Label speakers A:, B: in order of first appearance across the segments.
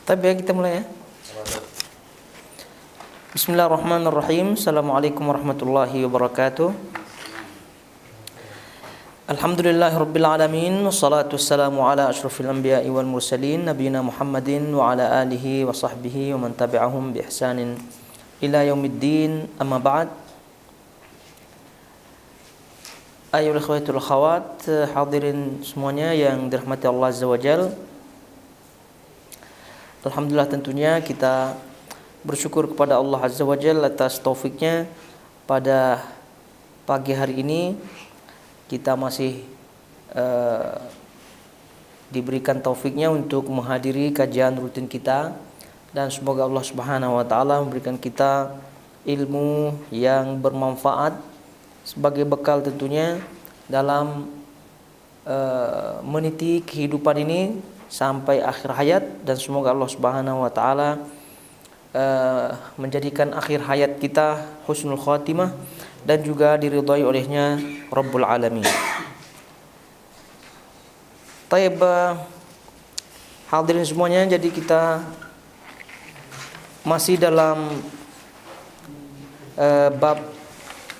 A: Tapi ya kita mulai ya. Bismillahirrahmanirrahim. Assalamualaikum warahmatullahi wabarakatuh. Alhamdulillahirabbil alamin wassalatu wassalamu ala asyrofil anbiya'i wal mursalin nabiyina Muhammadin wa ala alihi wa sahbihi wa man tabi'ahum bi ihsanin ila yaumiddin. Amma ba'd. Ayyuhal ikhwatul akhawat, hadirin semuanya yang dirahmati Allah Azza wa Jalla. Alhamdulillah, tentunya kita bersyukur kepada Allah Azza wa Jalla atas taufiknya. Pada pagi hari ini kita masih diberikan taufiknya untuk menghadiri kajian rutin kita, dan semoga Allah Subhanahu wa taala memberikan kita ilmu yang bermanfaat sebagai bekal tentunya dalam meniti kehidupan ini sampai akhir hayat, dan semoga Allah Subhanahu wa taala menjadikan akhir hayat kita husnul khatimah dan juga diridhai olehnya Rabbul Alamin. Taib, hadirin semuanya, jadi kita masih dalam bab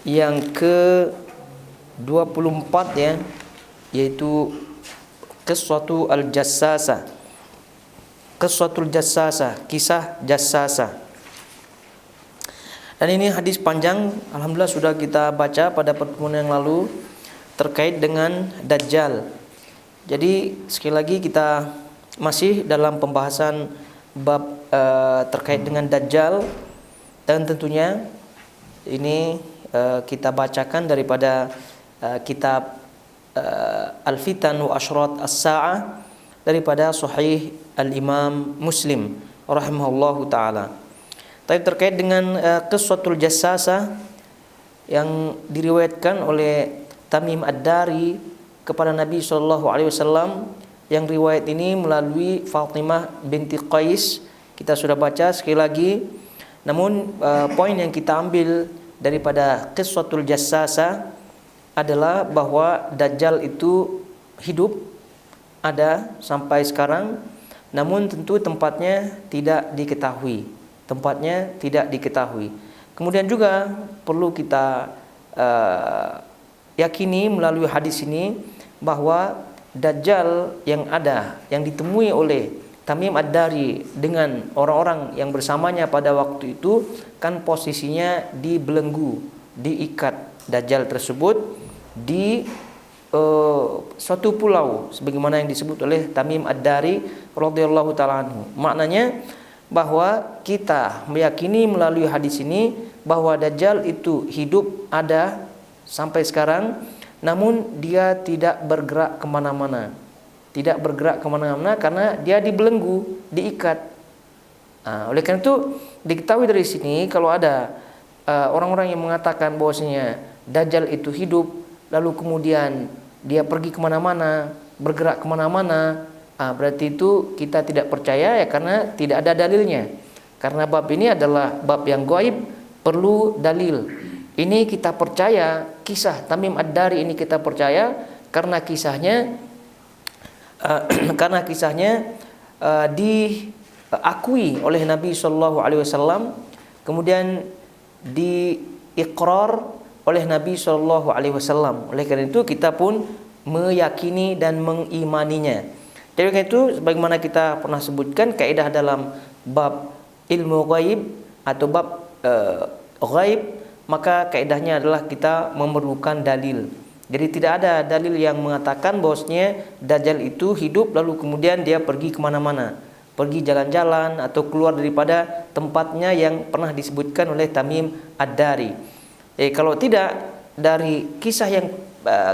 A: yang ke-24 ya, yaitu Qissatul Jassasa. Qissatul Jassasa, kisah Jassasa. Dan ini hadis panjang, alhamdulillah sudah kita baca pada pertemuan yang lalu terkait dengan Dajjal. Jadi sekali lagi kita masih dalam pembahasan bab terkait dengan Dajjal, dan tentunya ini kita bacakan daripada kitab Al-Fitan wa Ashrat As-Sa'ah daripada Sahih Al-Imam Muslim rahimahullahu ta'ala. Tapi terkait dengan Qissatul Jassasa yang diriwayatkan oleh Tamim Ad-Dari kepada Nabi SAW, yang riwayat ini melalui Fatimah binti Qais, kita sudah baca sekali lagi. Namun poin yang kita ambil daripada Qissatul Jassasa adalah bahwa Dajjal itu hidup, ada sampai sekarang, namun tentu tempatnya tidak diketahui. Kemudian juga perlu kita yakini melalui hadis ini bahwa Dajjal yang ada, yang ditemui oleh Tamim Ad-Dari dengan orang-orang yang bersamanya pada waktu itu, kan posisinya dibelenggu, diikat Dajjal tersebut di suatu pulau sebagaimana yang disebut oleh Tamim Ad-Dari radhiyallahu taala anhu. Maknanya bahwa kita meyakini melalui hadis ini bahwa Dajjal itu hidup, ada sampai sekarang, namun dia tidak bergerak kemana-mana. Karena dia dibelenggu, diikat. Oleh karena itu diketahui dari sini kalau ada orang-orang yang mengatakan bahwasanya Dajjal itu hidup, lalu kemudian dia pergi kemana-mana, bergerak kemana-mana, berarti itu kita tidak percaya ya, karena tidak ada dalilnya. Karena bab ini adalah bab yang gaib, perlu dalil. Ini kita percaya, kisah Tamim Ad-Dari ini kita percaya karena kisahnya diakui oleh Nabi SAW, kemudian diiqrar oleh Nabi SAW. Oleh karena itu kita pun meyakini dan mengimaninya. Jadi karena itu sebagaimana kita pernah sebutkan kaidah dalam bab ilmu ghaib atau bab ghaib, maka kaidahnya adalah kita memerlukan dalil. Jadi tidak ada dalil yang mengatakan bahwasanya Dajjal itu hidup lalu kemudian dia pergi kemana-mana, pergi jalan-jalan atau keluar daripada tempatnya yang pernah disebutkan oleh Tamim Ad-Dari. Kalau tidak, dari kisah yang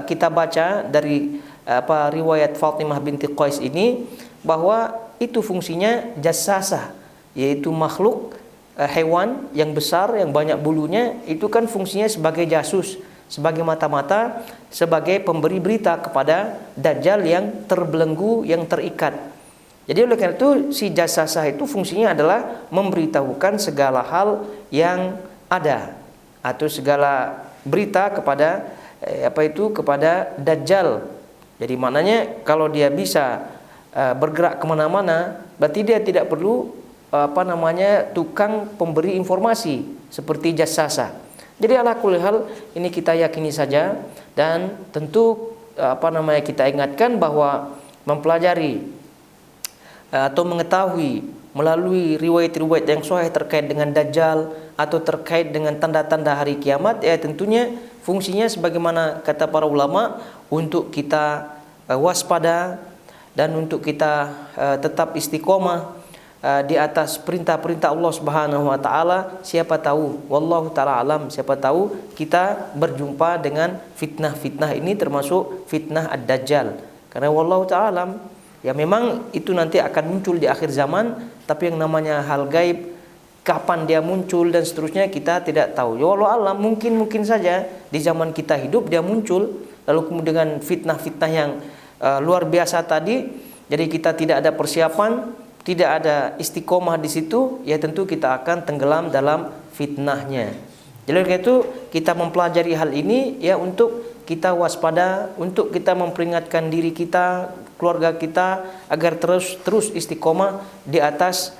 A: kita baca dari riwayat Fatimah binti Qais ini, bahwa itu fungsinya jassasah, yaitu makhluk hewan yang besar yang banyak bulunya, itu kan fungsinya sebagai jasus, sebagai mata-mata, sebagai pemberi berita kepada Dajjal yang terbelenggu, yang terikat. Jadi oleh karena itu si jassasah itu fungsinya adalah memberitahukan segala hal yang ada atau segala berita kepada kepada Dajjal. Jadi maknanya kalau dia bisa bergerak kemana-mana, berarti dia tidak perlu tukang pemberi informasi seperti jasasa. Jadi ala kulli hal ini kita yakini saja, dan tentu kita ingatkan bahwa mempelajari atau mengetahui melalui riwayat-riwayat yang sahih terkait dengan Dajjal atau terkait dengan tanda-tanda hari kiamat, ya tentunya fungsinya sebagaimana kata para ulama untuk kita waspada dan untuk kita tetap istiqomah di atas perintah-perintah Allah Subhanahu wa taala. Siapa tahu, wallahu taala alam, siapa tahu kita berjumpa dengan fitnah-fitnah ini, termasuk fitnah ad-Dajjal. Karena wallahu taala alam, ya memang itu nanti akan muncul di akhir zaman, tapi yang namanya hal gaib, kapan dia muncul dan seterusnya kita tidak tahu. Ya wallahu alam, mungkin saja di zaman kita hidup dia muncul, lalu kemudian dengan fitnah-fitnah yang luar biasa tadi, jadi kita tidak ada persiapan, tidak ada istiqomah di situ, ya tentu kita akan tenggelam dalam fitnahnya. Jadi karena itu kita mempelajari hal ini ya untuk kita waspada, untuk kita memperingatkan diri kita, keluarga kita agar terus istiqomah di atas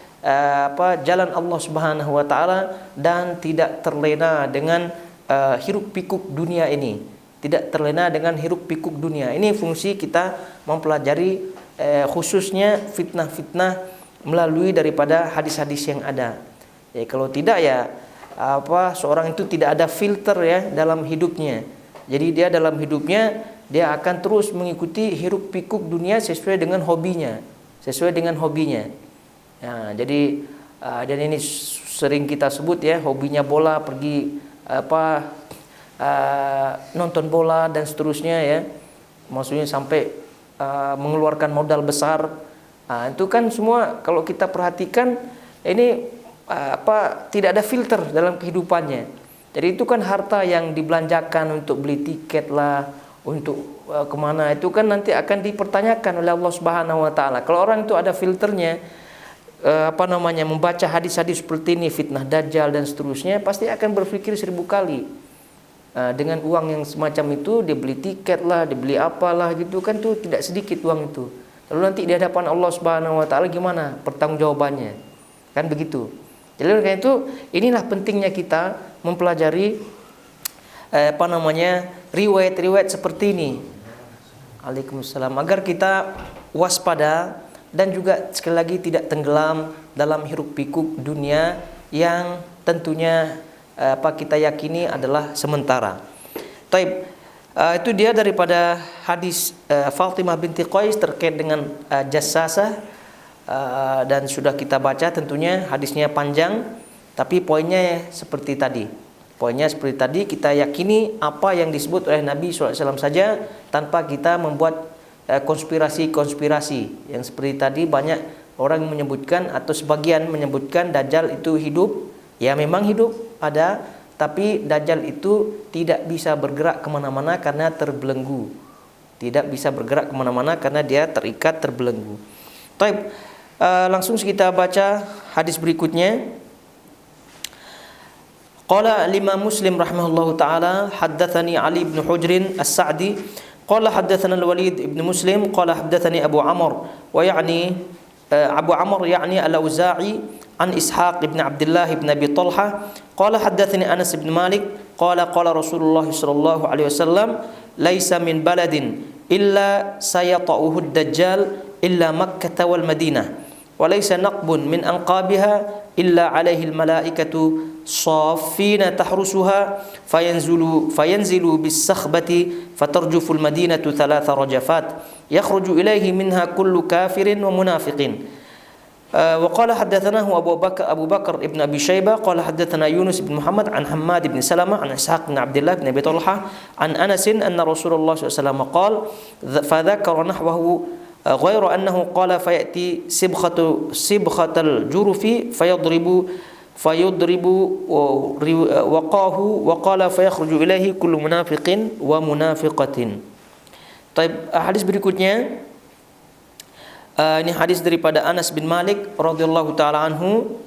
A: jalan Allah Subhanahu wa taala dan tidak terlena dengan hiruk pikuk dunia ini. Tidak terlena dengan hiruk pikuk dunia. Ini fungsi kita mempelajari khususnya fitnah-fitnah melalui daripada hadis-hadis yang ada. Ya, kalau tidak ya seorang itu tidak ada filter ya dalam hidupnya. Jadi dia dalam hidupnya dia akan terus mengikuti hiruk pikuk dunia sesuai dengan hobinya, Ya, jadi dan ini sering kita sebut ya, hobinya bola, pergi nonton bola dan seterusnya ya. Maksudnya sampai mengeluarkan modal besar. Itu kan semua kalau kita perhatikan ini tidak ada filter dalam kehidupannya. Jadi itu kan harta yang dibelanjakan untuk beli tiket lah, untuk kemana, itu kan nanti akan dipertanyakan oleh Allah Subhanahu wa taala. Kalau orang itu ada filternya, membaca hadis-hadis seperti ini, fitnah Dajjal dan seterusnya, pasti akan berpikir 1000 kali. Dengan uang yang semacam itu dia beli tiket lah, dibeli apalah gitu kan, tuh tidak sedikit uang itu. Lalu nanti di hadapan Allah Subhanahu wa taala gimana pertanggungjawabannya? Kan begitu. Jadi karena itu inilah pentingnya kita mempelajari riwayat-riwayat seperti ini. Waalaikumsalam, agar kita waspada dan juga sekali lagi tidak tenggelam dalam hiruk pikuk dunia yang tentunya kita yakini adalah sementara. Taib. Itu dia daripada hadis Fatimah binti Qais terkait dengan jasasah, dan sudah kita baca, tentunya hadisnya panjang, tapi poinnya seperti tadi. Kita yakini apa yang disebut oleh Nabi SAW saja, tanpa kita membuat konspirasi yang seperti tadi. Banyak orang yang menyebutkan atau sebagian menyebutkan Dajjal itu hidup. Ya memang hidup ada, tapi Dajjal itu tidak bisa bergerak kemana-mana karena terbelenggu. Karena dia terikat, terbelenggu. Taib, langsung kita baca hadis berikutnya. Qala Imam Muslim rahimahullahu taala, haddatsani Ali bin Hujr As-Sa'di, qala haddatsana Al-Walid ibn Muslim, qala haddatsani Abu Amr, wa ya'ni Abu Amr ya'ni Al-Auza'i an Ishaq ibn Abdullah ibn Abi Talha, qala haddatsani Anas ibn Malik, qala Rasulullah sallallahu alaihi wasallam, laisa min baladin illa sayata'uhu ad-dajjal illa Makkah wal Madinah, wa laisa naqbun min anqabiha illa alaihi al-malaikatu صافين تحرسها فينزل بالسخبة فترجف المدينة 3 رجفات يخرج إليه منها كل كافر ومنافق. وقال حدثناه أبو بكر ابن أبي شيبة قال حدثنا يونس بن محمد عن حماد بن سلمة عن إسحاق بن عبد الله بن أبي طلحة عن أنس أن رسول الله صلى الله عليه وسلم قال فذكر نحوه غير أنه قال فيأتي صبغة الجرف فيضرب وقاه وقال فيخرج إليه كل منافق ومنافقة. Taib, hadis berikutnya ini hadis daripada Anas bin Malik radhiyallahu taala anhu.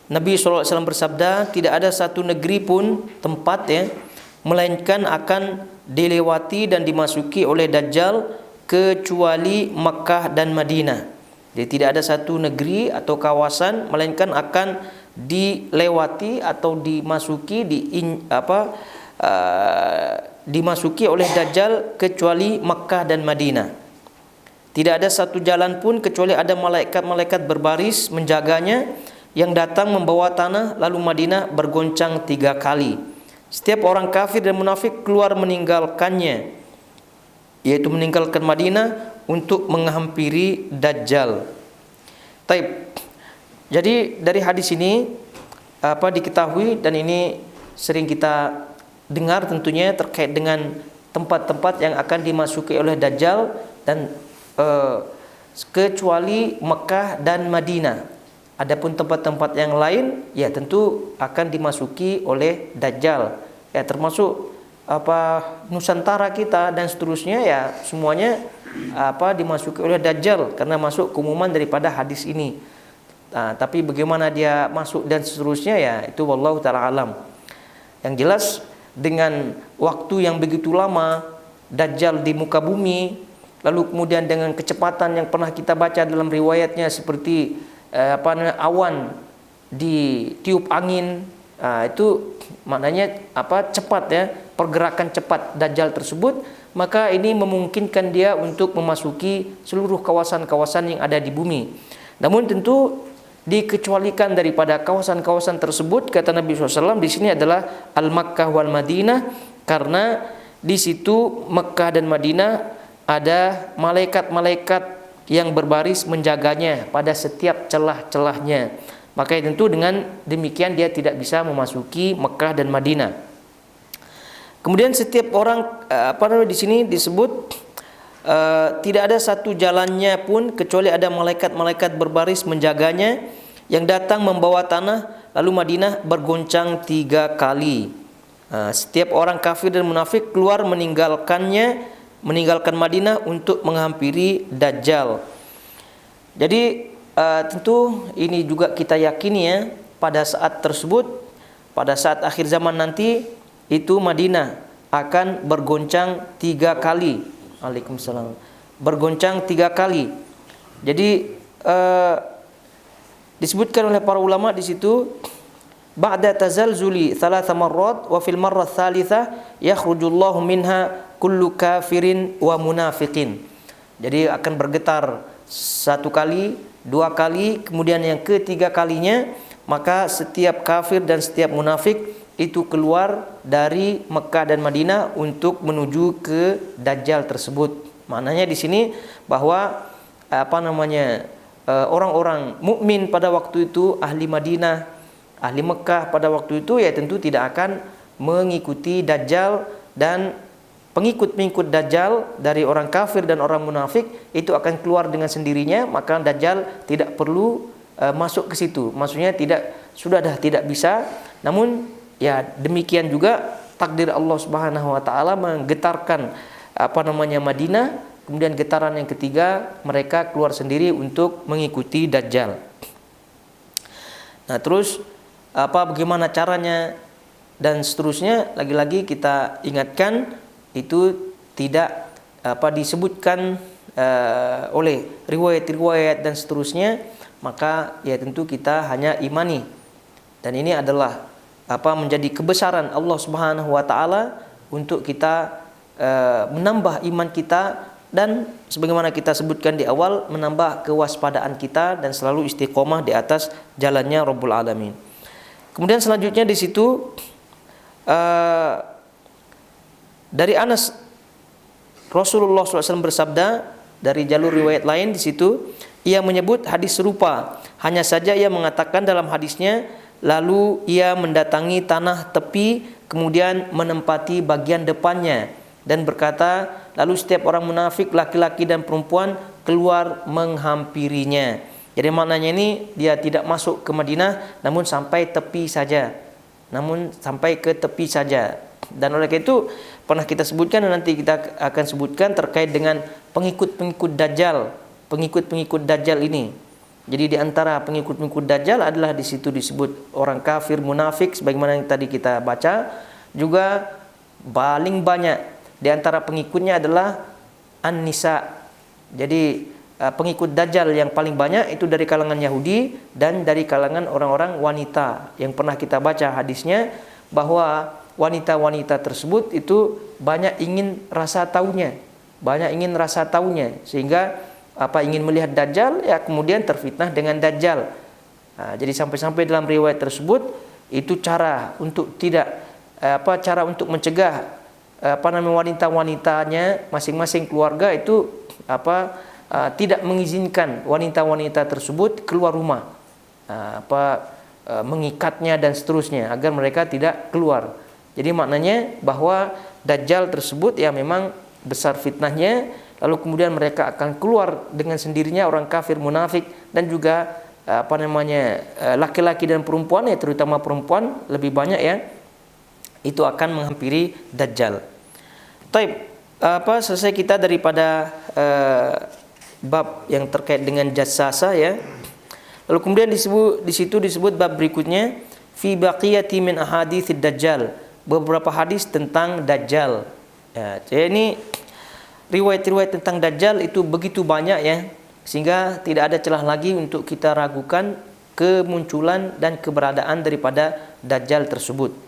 A: Nabi SAW bersabda, tidak ada satu negeri pun, tempat ya, melainkan akan dilewati dan dimasuki oleh Dajjal kecuali Makkah dan Madinah. Jadi tidak ada satu negeri atau kawasan melainkan akan dilewati atau dimasuki oleh Dajjal kecuali Makkah dan Madinah. Tidak ada satu jalan pun kecuali ada malaikat-malaikat berbaris menjaganya yang datang membawa tanah, lalu Madinah bergoncang 3 kali. Setiap orang kafir dan munafik keluar meninggalkannya, yaitu meninggalkan Madinah untuk menghampiri Dajjal. Taib. Jadi dari hadis ini diketahui, dan ini sering kita dengar tentunya terkait dengan tempat-tempat yang akan dimasuki oleh Dajjal, dan kecuali Mekah dan Madinah. Adapun tempat-tempat yang lain ya tentu akan dimasuki oleh Dajjal. Ya termasuk Nusantara kita dan seterusnya, ya semuanya dimasuki oleh Dajjal karena masuk keumuman daripada hadis ini. Tapi bagaimana dia masuk dan seterusnya, ya itu wallahu taala alam. Yang jelas dengan waktu yang begitu lama Dajjal di muka bumi, lalu kemudian dengan kecepatan yang pernah kita baca dalam riwayatnya seperti awan ditiup angin, itu maknanya cepat ya, pergerakan cepat Dajjal tersebut, maka ini memungkinkan dia untuk memasuki seluruh kawasan-kawasan yang ada di bumi. Namun tentu dikecualikan daripada kawasan-kawasan tersebut, kata Nabi SAW di sini adalah Al-Makkah wal Madinah, karena di situ Mekkah dan Madinah ada malaikat-malaikat yang berbaris menjaganya pada setiap celah-celahnya. Maka tentu dengan demikian dia tidak bisa memasuki Mekkah dan Madinah. Kemudian setiap orang di sini disebut tidak ada satu jalannya pun kecuali ada malaikat-malaikat berbaris menjaganya yang datang membawa tanah, lalu Madinah bergoncang 3 kali. Setiap orang kafir dan munafik keluar meninggalkan Madinah untuk menghampiri Dajjal. Jadi tentu ini juga kita yakini ya, pada saat tersebut, pada saat akhir zaman nanti itu Madinah akan bergoncang 3 kali. Waalaikumsalam. Bergoncang 3 kali. Jadi disebutkan oleh para ulama di situ, ba'da tazalzuli 3 marrat wa fil marrah tsalitsah yakhrujullahu minha kullu kafirin wa munafiqin. Jadi akan bergetar 1 kali, 2 kali, kemudian yang ketiga kalinya maka setiap kafir dan setiap munafik itu keluar dari Mekkah dan Madinah untuk menuju ke Dajjal tersebut. Maknanya di sini bahwa orang-orang mukmin pada waktu itu, ahli Madinah, ahli Mekkah pada waktu itu ya tentu tidak akan mengikuti Dajjal, dan pengikut-pengikut Dajjal dari orang kafir dan orang munafik itu akan keluar dengan sendirinya, maka Dajjal tidak perlu masuk ke situ. Maksudnya sudah tidak bisa. Namun ya demikian juga takdir Allah Subhanahu wa taala menggetarkan Madinah, kemudian getaran yang ketiga mereka keluar sendiri untuk mengikuti Dajjal. Nah, terus bagaimana caranya dan seterusnya, lagi-lagi kita ingatkan itu tidak disebutkan oleh riwayat-riwayat dan seterusnya, maka ya tentu kita hanya imani. Dan ini adalah menjadi kebesaran Allah Subhanahu wa taala untuk kita menambah iman kita, dan sebagaimana kita sebutkan di awal, menambah kewaspadaan kita dan selalu istiqomah di atas jalannya Rabbul Alamin. Kemudian selanjutnya di situ dari Anas, Rasulullah SAW bersabda, dari jalur riwayat lain di situ ia menyebut hadis serupa, hanya saja ia mengatakan dalam hadisnya, lalu ia mendatangi tanah tepi, kemudian menempati bagian depannya dan berkata, lalu setiap orang munafik laki-laki dan perempuan keluar menghampirinya. Jadi maknanya ini dia tidak masuk ke Madinah, namun sampai tepi saja. Dan oleh karena itu pernah kita sebutkan, dan nanti kita akan sebutkan terkait dengan pengikut-pengikut Dajjal ini. Jadi di antara pengikut-pengikut Dajjal adalah di situ disebut orang kafir munafik, sebagaimana yang tadi kita baca. Juga paling banyak di antara pengikutnya adalah An-Nisa. Jadi pengikut Dajjal yang paling banyak itu dari kalangan Yahudi dan dari kalangan orang-orang wanita. Yang pernah kita baca hadisnya bahwa wanita-wanita tersebut itu banyak ingin rasa taunya, sehingga ingin melihat Dajjal, ya kemudian terfitnah dengan Dajjal. Jadi sampai-sampai dalam riwayat tersebut itu cara untuk mencegah wanita-wanitanya masing-masing keluarga itu tidak mengizinkan wanita-wanita tersebut keluar rumah, mengikatnya dan seterusnya agar mereka tidak keluar. Jadi maknanya bahwa Dajjal tersebut ya memang besar fitnahnya, lalu kemudian mereka akan keluar dengan sendirinya, orang kafir munafik dan juga laki-laki dan perempuan, ya terutama perempuan lebih banyak ya, itu akan menghampiri Dajjal. Taib, selesai kita daripada bab yang terkait dengan jasasa ya. Lalu kemudian di situ disebut bab berikutnya fi baqiyati min ahaditsid Dajjal, beberapa hadis tentang Dajjal. Ya, jadi ini riwayat-riwayat tentang Dajjal itu begitu banyak ya, sehingga tidak ada celah lagi untuk kita ragukan kemunculan dan keberadaan daripada Dajjal tersebut.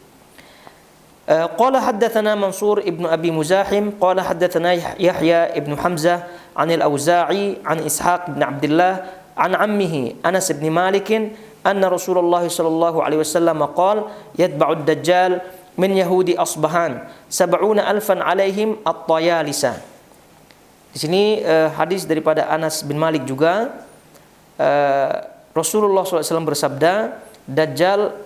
A: Qala haddatsana Mansur ibn Abi Muzahim qala haddatsana Yahya ibn Hamzah an al-Auza'i an Ishaq bin Abdullah an ammihi Anas bin Malik anna Rasulullah sallallahu alaihi wasallam qala yatba'u ad-Dajjal min Yahudi Asbahan 70,000 alaihim at-Tayalisa. Di sini hadis daripada Anas bin Malik juga, Rasulullah SAW bersabda, Dajjal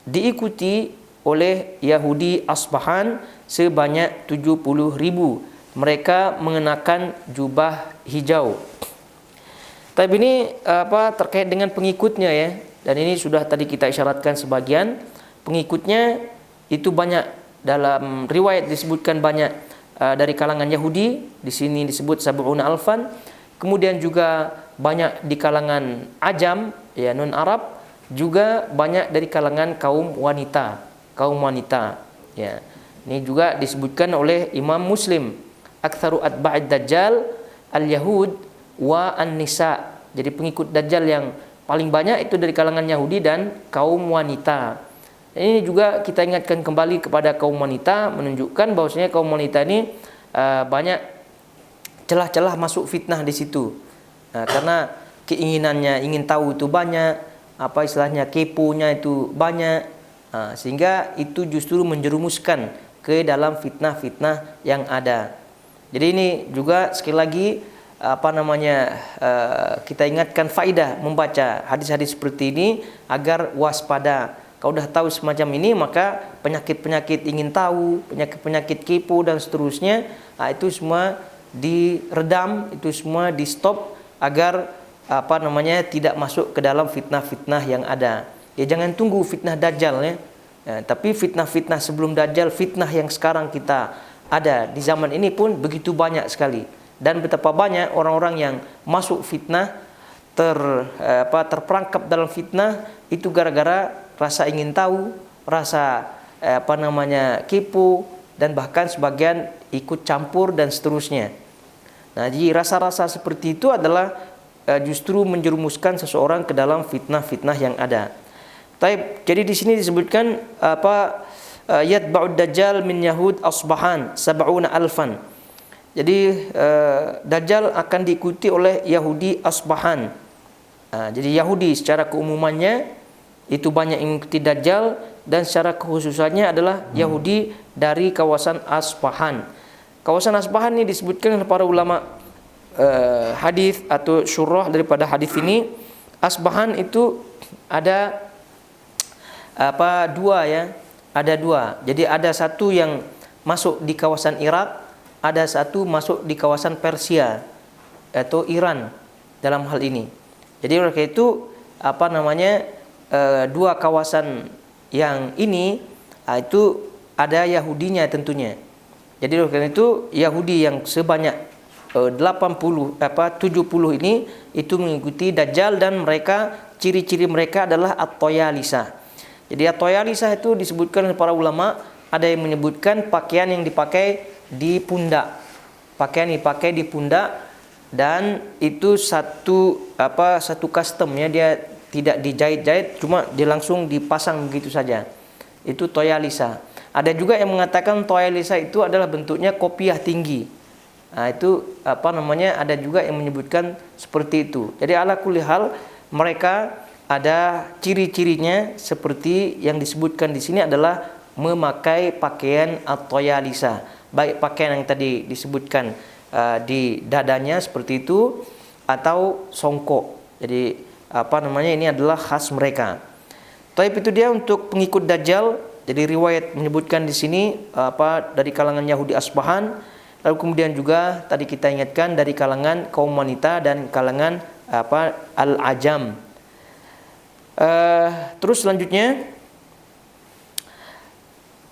A: diikuti oleh Yahudi Asbahan sebanyak 70,000. Mereka mengenakan jubah hijau. Tapi ini terkait dengan pengikutnya ya, dan ini sudah tadi kita isyaratkan sebagian. Pengikutnya itu banyak, dalam riwayat disebutkan banyak dari kalangan Yahudi, di sini disebut sab'una alfan. Kemudian juga banyak di kalangan Ajam, ya non Arab, juga banyak dari kalangan kaum wanita. Ya. Ini juga disebutkan oleh Imam Muslim, aktsaru atba'id Dajjal al-Yahud wa an-nisa. Jadi pengikut Dajjal yang paling banyak itu dari kalangan Yahudi dan kaum wanita. Ini juga kita ingatkan kembali kepada kaum wanita, menunjukkan bahwasanya kaum wanita ini banyak celah-celah masuk fitnah di situ. Karena keinginannya ingin tahu itu banyak, keponya itu banyak, sehingga itu justru menjerumuskan ke dalam fitnah-fitnah yang ada. Jadi ini juga sekali lagi kita ingatkan faidah membaca hadis-hadis seperti ini agar waspada. Kalau dah tahu semacam ini, maka penyakit-penyakit ingin tahu, penyakit-penyakit kepo dan seterusnya, itu semua diredam, itu semua di stop agar tidak masuk ke dalam fitnah-fitnah yang ada. Ya jangan tunggu fitnah Dajjal ya. Tapi fitnah-fitnah sebelum Dajjal, fitnah yang sekarang kita ada di zaman ini pun begitu banyak sekali. Dan betapa banyak orang-orang yang masuk fitnah, terperangkap dalam fitnah itu gara-gara rasa ingin tahu, rasa kepo, dan bahkan sebagian ikut campur dan seterusnya. Nah, jadi rasa-rasa seperti itu adalah justru menjerumuskan seseorang ke dalam fitnah-fitnah yang ada. Jadi di sini disebutkan yatba'ud Dajjal min Yahud Asbahan 70,000. Jadi Dajjal akan diikuti oleh Yahudi Asbahan. Jadi Yahudi secara keumumannya itu banyak yang mengikuti Dajjal, dan secara kekhususannya adalah Yahudi dari kawasan Asbahan. Kawasan Asbahan ini disebutkan oleh para ulama hadis atau syurah daripada hadis ini. Asbahan itu ada dua ya, ada dua. Jadi ada satu yang masuk di kawasan Irak, ada satu masuk di kawasan Persia atau Iran dalam hal ini. Jadi oleh karena itu dua kawasan yang ini itu ada Yahudinya tentunya. Jadi oleh karena itu Yahudi yang sebanyak 70 ini itu mengikuti Dajjal, dan mereka ciri-ciri mereka adalah at-Tayalisa. Jadi at-Tayalisa itu disebutkan oleh para ulama, ada yang menyebutkan pakaian yang dipakai di pundak. Pakaian dipakai di pundak dan itu satu custom ya, dia tidak dijahit-jahit, cuma dia langsung dipasang begitu saja. Itu toyalisa. Ada juga yang mengatakan toyalisa itu adalah bentuknya kopiah tinggi. Nah, itu ada juga yang menyebutkan seperti itu. Jadi ala kulli hal mereka ada ciri-cirinya seperti yang disebutkan di sini adalah memakai pakaian at-toyalisa. Baik pakaian yang tadi disebutkan di dadanya seperti itu atau songkok. Jadi ini adalah khas mereka. Taib itu dia untuk pengikut Dajjal. Jadi riwayat menyebutkan di sini dari kalangan Yahudi Asbahan, lalu kemudian juga tadi kita ingatkan dari kalangan kaum wanita dan kalangan al-ajam. Terus selanjutnya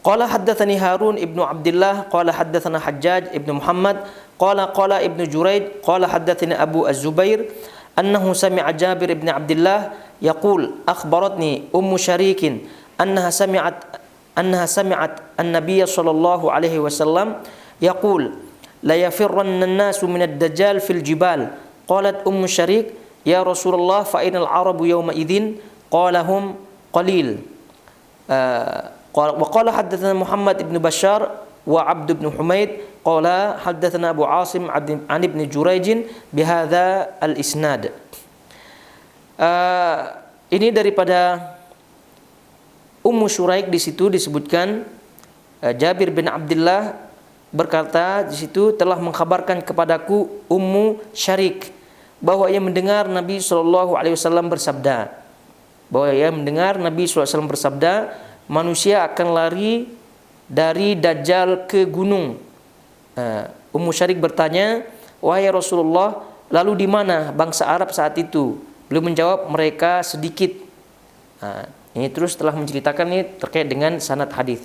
A: qala haddatsani Harun ibnu Abdullah qala haddatsana Hajjaj ibnu Muhammad qala ibnu Juraid qala haddatsani Abu Az-Zubair annahu sami'a Jabir ibn Abdullah yaqul akhbaratni ummu Syarikin annaha sami'at an-nabiy sallallahu alaihi wasallam yaqul la yafirranna an-nasu min ad-dajjal fil jibal qalat ummu Syarik ya Rasulullah fa inal arabu yawma idzin qala hum qalil. Wa qala haddatsana Muhammad ibn Bashar wa Abd ibn Humaid qala haddatsana Abu Asim an ibn Jurayj bihadza al-isnad. Ini daripada Ummu Syuraik, di situ disebutkan Jabir bin Abdullah berkata di situ telah mengkhabarkan kepadaku Ummu Syarik bahwa ia mendengar Nabi SAW bersabda, manusia akan lari dari Dajjal ke gunung. Ummu Syarik bertanya, wahai Rasulullah, lalu di mana bangsa Arab saat itu? Beliau menjawab, mereka sedikit. Ini terus telah menceritakan ini terkait dengan sanad hadis.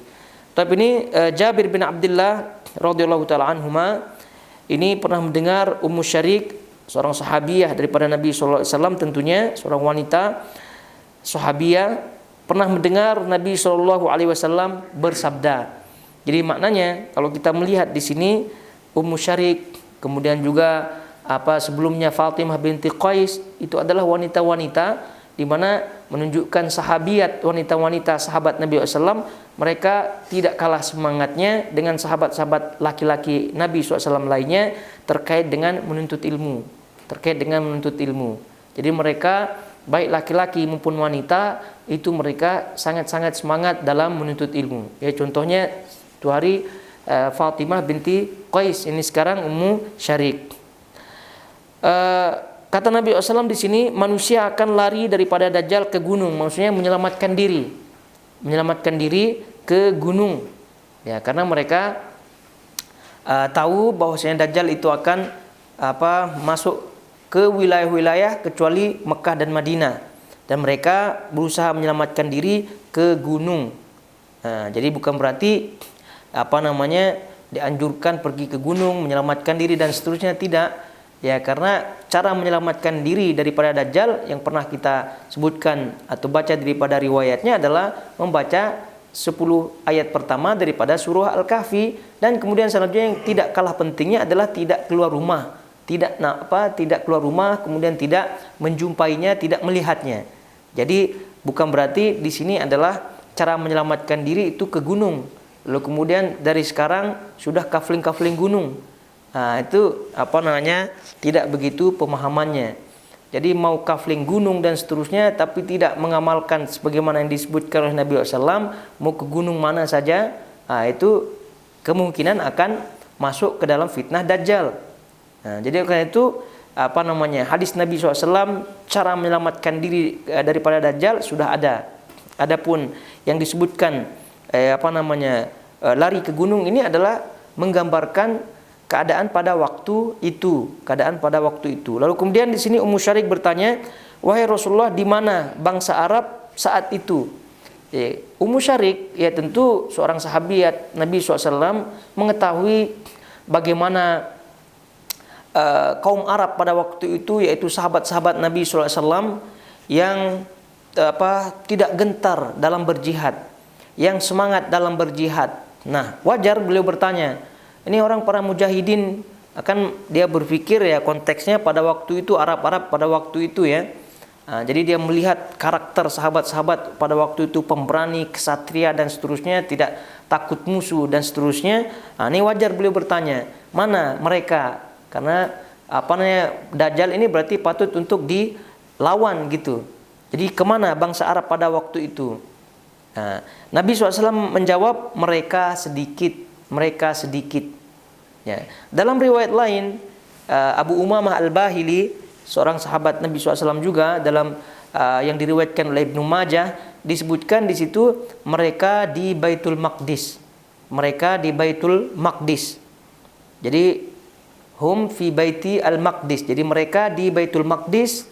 A: Tapi ini Jabir bin Abdullah radhiyallahu taala anhuma ini pernah mendengar Ummu Syarik, seorang sahabiyah daripada Nabi sallallahu alaihi wasallam, tentunya seorang wanita sahabiyah, pernah mendengar Nabi sallallahu alaihi wasallam bersabda. Jadi maknanya kalau kita melihat di sini Ummu Syarik, kemudian juga sebelumnya Fatimah binti Qais, itu adalah wanita-wanita di mana menunjukkan sahabiat, wanita-wanita sahabat Nabi SAW, mereka tidak kalah semangatnya dengan sahabat-sahabat laki-laki Nabi SAW lainnya terkait dengan menuntut ilmu. Jadi mereka baik laki-laki maupun wanita itu mereka sangat-sangat semangat dalam menuntut ilmu. Ya, contohnya itu hari Fatimah binti Qais, ini sekarang Ummu Syarik. Kata Nabi SAW di sini, manusia akan lari daripada Dajjal ke gunung, maksudnya menyelamatkan diri ke gunung. Ya, karena mereka tahu bahwasanya Dajjal itu akan masuk ke wilayah-wilayah kecuali Mekah dan Madinah, dan mereka berusaha menyelamatkan diri ke gunung. Jadi bukan berarti dianjurkan pergi ke gunung menyelamatkan diri dan seterusnya, tidak. Ya, karena cara menyelamatkan diri daripada Dajjal yang pernah kita sebutkan atau baca daripada riwayatnya adalah membaca 10 ayat pertama daripada surah Al-Kahfi, dan kemudian selanjutnya yang tidak kalah pentingnya adalah tidak keluar rumah, tidak keluar rumah, kemudian tidak menjumpainya, tidak melihatnya. Jadi bukan berarti di sini adalah cara menyelamatkan diri itu ke gunung, lalu kemudian dari sekarang sudah kafling gunung. Itu tidak begitu pemahamannya. Jadi mau kafling gunung dan seterusnya, tapi tidak mengamalkan sebagaimana yang disebutkan oleh Nabi SAW, mau ke gunung mana saja, itu kemungkinan akan masuk ke dalam fitnah Dajjal. Jadi karena itu hadis Nabi SAW cara menyelamatkan diri daripada Dajjal sudah ada. Adapun yang disebutkan lari ke gunung ini adalah menggambarkan keadaan pada waktu itu. Lalu kemudian di sini Ummu Syarik bertanya, wahai Rasulullah, di mana bangsa Arab saat itu? Ummu Syarik ya tentu seorang sahabiat Nabi SAW, mengetahui bagaimana kaum Arab pada waktu itu, yaitu sahabat-sahabat Nabi SAW yang tidak gentar dalam berjihad, yang semangat dalam berjihad. Nah, wajar beliau bertanya, ini orang para mujahidin akan dia berpikir ya konteksnya pada waktu itu Arab-Arab pada waktu itu ya. Jadi dia melihat karakter sahabat-sahabat pada waktu itu pemberani, kesatria dan seterusnya, tidak takut musuh dan seterusnya. Ini wajar beliau bertanya, mana mereka? Karena Dajjal ini berarti patut untuk dilawan gitu. Jadi kemana bangsa Arab pada waktu itu? Nabi SAW menjawab, mereka sedikit. Ya. Dalam riwayat lain, Abu Umamah Al-Bahili, seorang sahabat Nabi SAW juga, dalam yang diriwayatkan oleh Ibnu Majah, disebutkan di situ mereka di Baitul Maqdis. Jadi hum fi baiti al-Maqdis. Jadi mereka di Baitul Maqdis.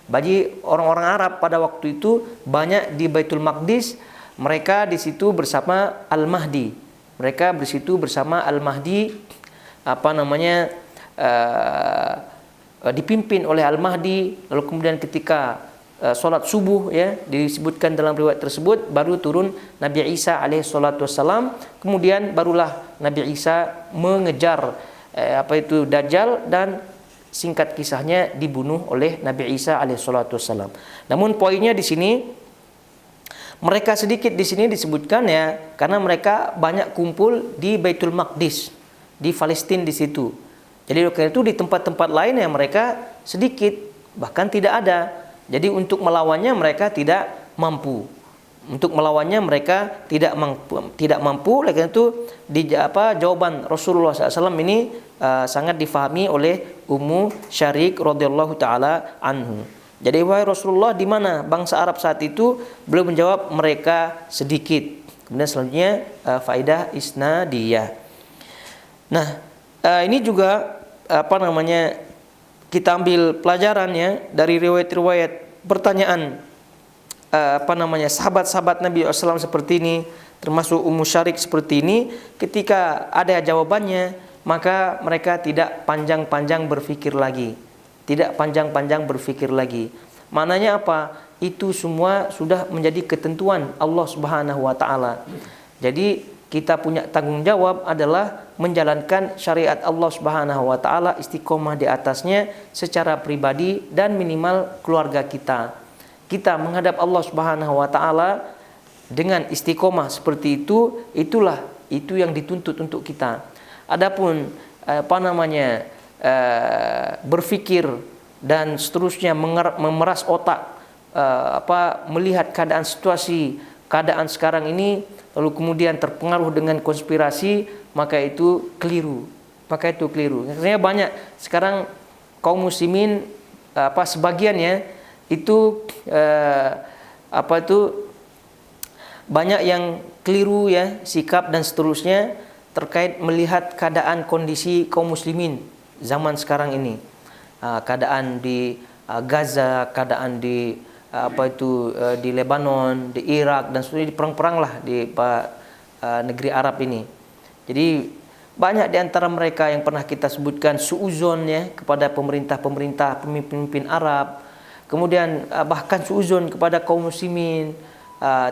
A: Bagi orang-orang Arab pada waktu itu banyak di Baitul Maqdis. Mereka di situ bersama Al-Mahdi. Dipimpin oleh Al-Mahdi. Lalu kemudian ketika solat subuh ya, disebutkan dalam riwayat tersebut, baru turun Nabi Isa alaihi salatu wassalam. Kemudian barulah Nabi Isa mengejar Dajjal, dan singkat kisahnya dibunuh oleh Nabi Isa alaihi salatu wassalam. Namun poinnya di sini, mereka sedikit di sini disebutkan ya karena mereka banyak kumpul di Baitul Maqdis, di Palestina di situ. Jadi karena itu di tempat-tempat lain yang mereka sedikit, bahkan tidak ada. Jadi untuk melawannya mereka tidak mampu. Tidak mampu. Oleh karena itu jawaban Rasulullah SAW ini sangat difahami oleh Ummu Syarik radhiyallahu taala anhu. Jadi wahai Rasulullah, di mana bangsa Arab saat itu? Beliau menjawab, mereka sedikit. Kemudian selanjutnya faidah isnadiyah. Nah, ini juga kita ambil pelajarannya dari riwayat-riwayat pertanyaan sahabat-sahabat Nabi SAW seperti ini, termasuk Ummu Syarik seperti ini. Ketika ada jawabannya, maka mereka tidak panjang-panjang berpikir lagi. Maknanya apa? Itu semua sudah menjadi ketentuan Allah Subhanahu wa taala. Jadi kita punya tanggung jawab adalah menjalankan syariat Allah Subhanahu wa taala, istiqomah di atasnya secara pribadi dan minimal keluarga kita. Kita menghadap Allah Subhanahu wa taala dengan istiqomah seperti itu, itu yang dituntut untuk kita. Adapun berpikir dan seterusnya, memeras otak, melihat keadaan sekarang ini, lalu kemudian terpengaruh dengan konspirasi, maka itu keliru. Sebenarnya banyak sekarang kaum muslimin sebagiannya itu banyak yang keliru ya, sikap dan seterusnya terkait melihat keadaan kondisi kaum muslimin zaman sekarang ini. Keadaan di Gaza, keadaan di di Lebanon, di Irak dan seterusnya, di perang-perang lah di negeri Arab ini. Jadi banyak di antara mereka yang pernah kita sebutkan suuzon ya kepada pemerintah-pemerintah, pemimpin Arab. Kemudian bahkan suuzon kepada kaum muslimin,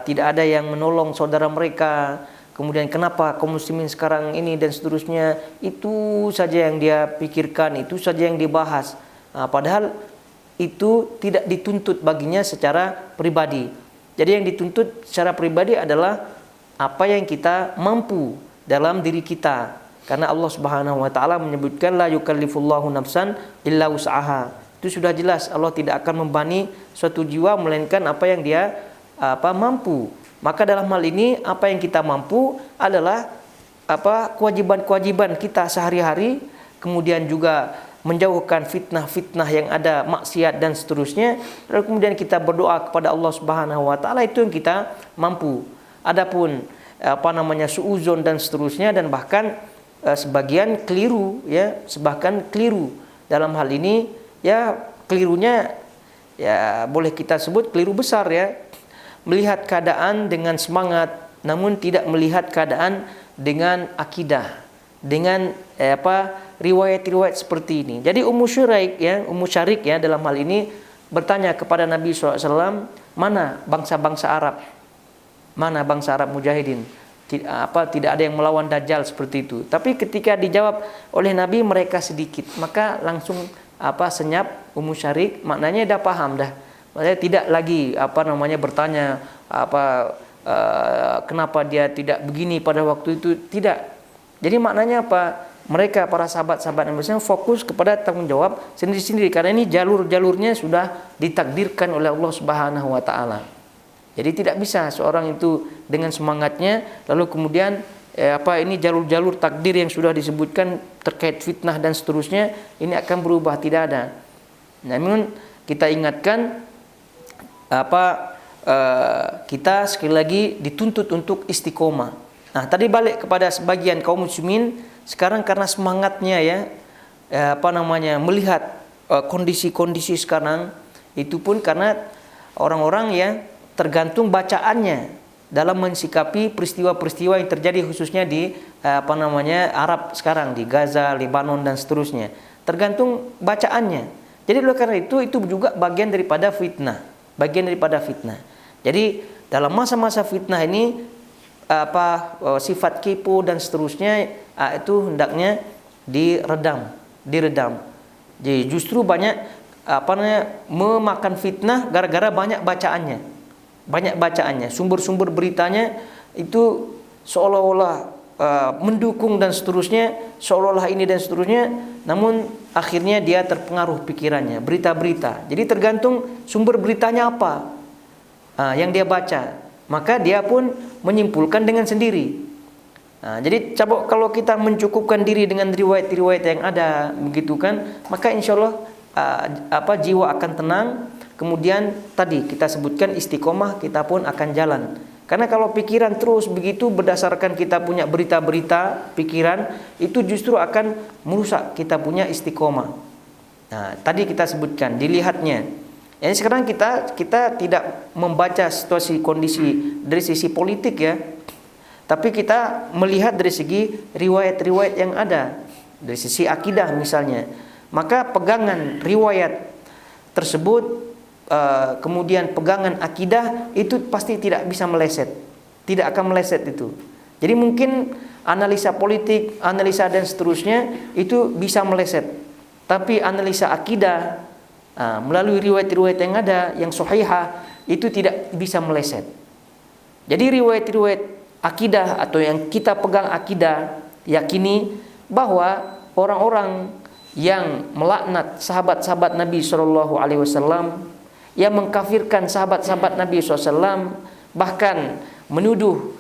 A: tidak ada yang menolong saudara mereka. Kemudian kenapa kaum muslimin sekarang ini dan seterusnya, itu saja yang dia pikirkan, itu saja yang dibahas. Padahal itu tidak dituntut baginya secara pribadi. Jadi yang dituntut secara pribadi adalah apa yang kita mampu dalam diri kita. Karena Allah Subhanahu wa taala menyebutkan la yukallifullahu nafsan illa wus'aha. Itu sudah jelas, Allah tidak akan membebani suatu jiwa melainkan apa yang dia mampu. Maka dalam hal ini apa yang kita mampu adalah kewajiban-kewajiban kita sehari-hari, kemudian juga menjauhkan fitnah-fitnah yang ada, maksiat dan seterusnya. Lalu kemudian kita berdoa kepada Allah Subhanahu wa taala, itu yang kita mampu. Adapun suuzon dan seterusnya, dan bahkan sebagian keliru ya, dalam hal ini ya, kelirunya ya boleh kita sebut keliru besar ya. Melihat keadaan dengan semangat, namun tidak melihat keadaan dengan akidah, dengan riwayat-riwayat seperti ini. Jadi Ummu Syarik ya dalam hal ini bertanya kepada Nabi SAW, mana bangsa-bangsa Arab, mana bangsa Arab mujahidin. tidak ada yang melawan Dajjal seperti itu. Tapi ketika dijawab oleh Nabi mereka sedikit, maka langsung senyap Ummu Syarik, maknanya dah paham dah. Maksudnya tidak lagi bertanya kenapa dia tidak begini pada waktu itu, tidak. Jadi maknanya apa? Mereka para sahabat-sahabat Nabi SAW fokus kepada tanggung jawab sendiri-sendiri, karena ini jalur-jalurnya sudah ditakdirkan oleh Allah Subhanahu wa taala. Jadi tidak bisa seorang itu dengan semangatnya lalu kemudian ini jalur-jalur takdir yang sudah disebutkan terkait fitnah dan seterusnya ini akan berubah, tidak ada. Namun kita ingatkan kita sekali lagi dituntut untuk istiqomah. Nah, tadi balik kepada sebagian kaum muslimin sekarang karena semangatnya melihat kondisi-kondisi sekarang, itu pun karena orang-orang yang tergantung bacaannya dalam mensikapi peristiwa-peristiwa yang terjadi khususnya di Arab sekarang, di Gaza, Lebanon dan seterusnya. Tergantung bacaannya. Jadi oleh karena itu juga bagian daripada fitnah, Jadi dalam masa-masa fitnah ini sifat kepo dan seterusnya itu hendaknya diredam. Jadi justru banyak memakan fitnah gara-gara banyak bacaannya, sumber-sumber beritanya itu seolah-olah mendukung dan seterusnya, seolah-olah ini dan seterusnya, namun akhirnya dia terpengaruh pikirannya, berita-berita. Jadi tergantung sumber beritanya apa yang dia baca, maka dia pun menyimpulkan dengan sendiri. Jadi kalau kita mencukupkan diri dengan riwayat-riwayat yang ada, begitu kan, maka insya Allah jiwa akan tenang. Kemudian tadi kita sebutkan istiqomah, kita pun akan jalan. Karena kalau pikiran terus begitu berdasarkan kita punya berita-berita pikiran, itu justru akan merusak kita punya istiqomah. Nah, tadi kita sebutkan dilihatnya. Jadi sekarang kita tidak membaca situasi kondisi dari sisi politik ya, tapi kita melihat dari segi riwayat-riwayat yang ada, dari sisi akidah misalnya. Maka pegangan riwayat tersebut, kemudian pegangan akidah itu pasti tidak bisa meleset, tidak akan meleset itu. Jadi mungkin analisa politik, analisa dan seterusnya itu bisa meleset, tapi analisa akidah melalui riwayat-riwayat yang ada yang sahihah itu tidak bisa meleset. Jadi riwayat-riwayat akidah atau yang kita pegang akidah, yakini bahwa orang-orang yang melaknat sahabat-sahabat Nabi SAW, yang mengkafirkan sahabat-sahabat Nabi SAW, bahkan menuduh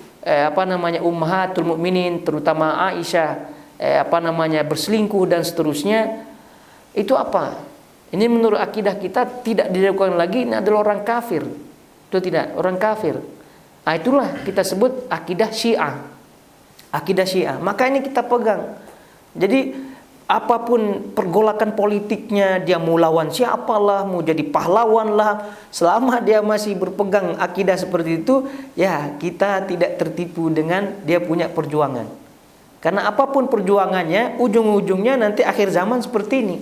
A: ummahatul mukminin terutama Aisyah berselingkuh dan seterusnya, itu apa? Ini menurut akidah kita tidak dilakukan lagi, ini adalah orang kafir. Itu tidak, orang kafir. Itulah kita sebut akidah Syiah. Akidah Syiah. Maka ini kita pegang. Jadi apapun pergolakan politiknya, dia mau lawan siapalah, mau jadi pahlawan lah, selama dia masih berpegang akidah seperti itu, ya kita tidak tertipu dengan dia punya perjuangan. Karena apapun perjuangannya, ujung-ujungnya nanti akhir zaman seperti ini.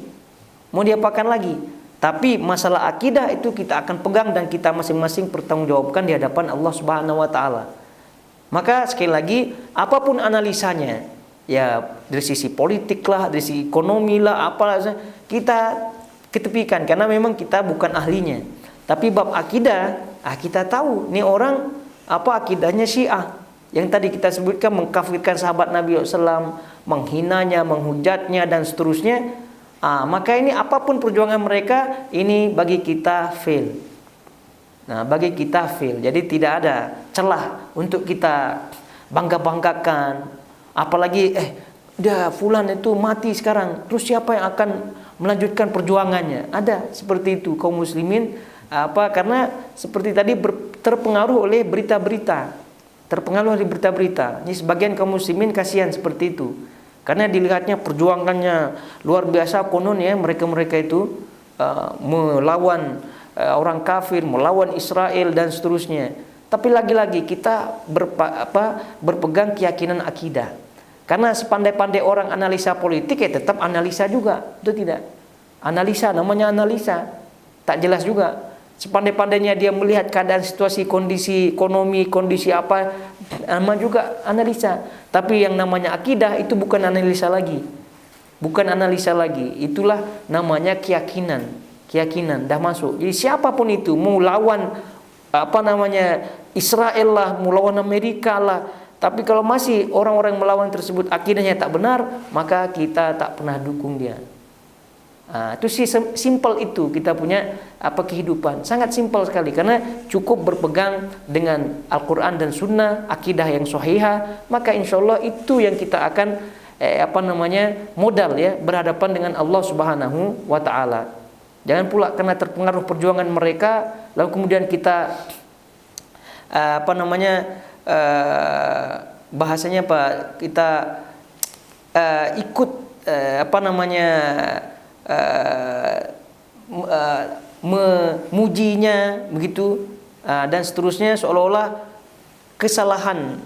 A: Mau diapakan lagi? Tapi masalah akidah itu kita akan pegang dan kita masing-masing pertanggungjawabkan di hadapan Allah Subhanahu wa taala. Maka sekali lagi, apapun analisanya, ya dari sisi politik lah, dari sisi ekonomi lah, apalah, kita ketepikan karena memang kita bukan ahlinya. Tapi bab akidah, kita tahu nih orang akidahnya Syiah yang tadi kita sebutkan, mengkafirkan sahabat Nabi SAW, menghinanya, menghujatnya dan seterusnya. Maka ini apapun perjuangan mereka, ini bagi kita fail. Nah, bagi kita fail. Jadi tidak ada celah untuk kita bangga-banggakan. Apalagi dia fulan itu mati sekarang, terus siapa yang akan melanjutkan perjuangannya? Ada seperti itu kaum muslimin, karena seperti tadi terpengaruh oleh berita-berita. Ini sebagian kaum muslimin kasihan seperti itu. Karena dilihatnya perjuangannya luar biasa, konon ya mereka itu melawan orang kafir, melawan Israel dan seterusnya. Tapi lagi-lagi kita berpegang keyakinan akidah. Karena sepandai-pandai orang analisa politik, ya tetap analisa juga, itu tidak. Analisa, namanya analisa, tak jelas juga. Sepandai-pandainya dia melihat keadaan situasi, kondisi ekonomi, kondisi apa, nama juga analisa. Tapi yang namanya akidah itu bukan analisa lagi. Bukan analisa lagi. Itulah namanya keyakinan. Keyakinan dah masuk. Jadi siapapun itu mau lawan Israel lah, mau lawan Amerika lah, tapi kalau masih orang-orang melawan tersebut akidahnya tak benar, maka kita tak pernah dukung dia. Itu sih simple itu kita punya kehidupan, sangat simple sekali, karena cukup berpegang dengan Al-Quran dan Sunnah, akidah yang sahihah, maka insya Allah itu yang kita akan modal ya berhadapan dengan Allah Subhanahu wa Ta'ala. Jangan pula karena terpengaruh perjuangan mereka lalu kemudian kita bahasanya kita ikut memujinya begitu, dan seterusnya, seolah-olah kesalahan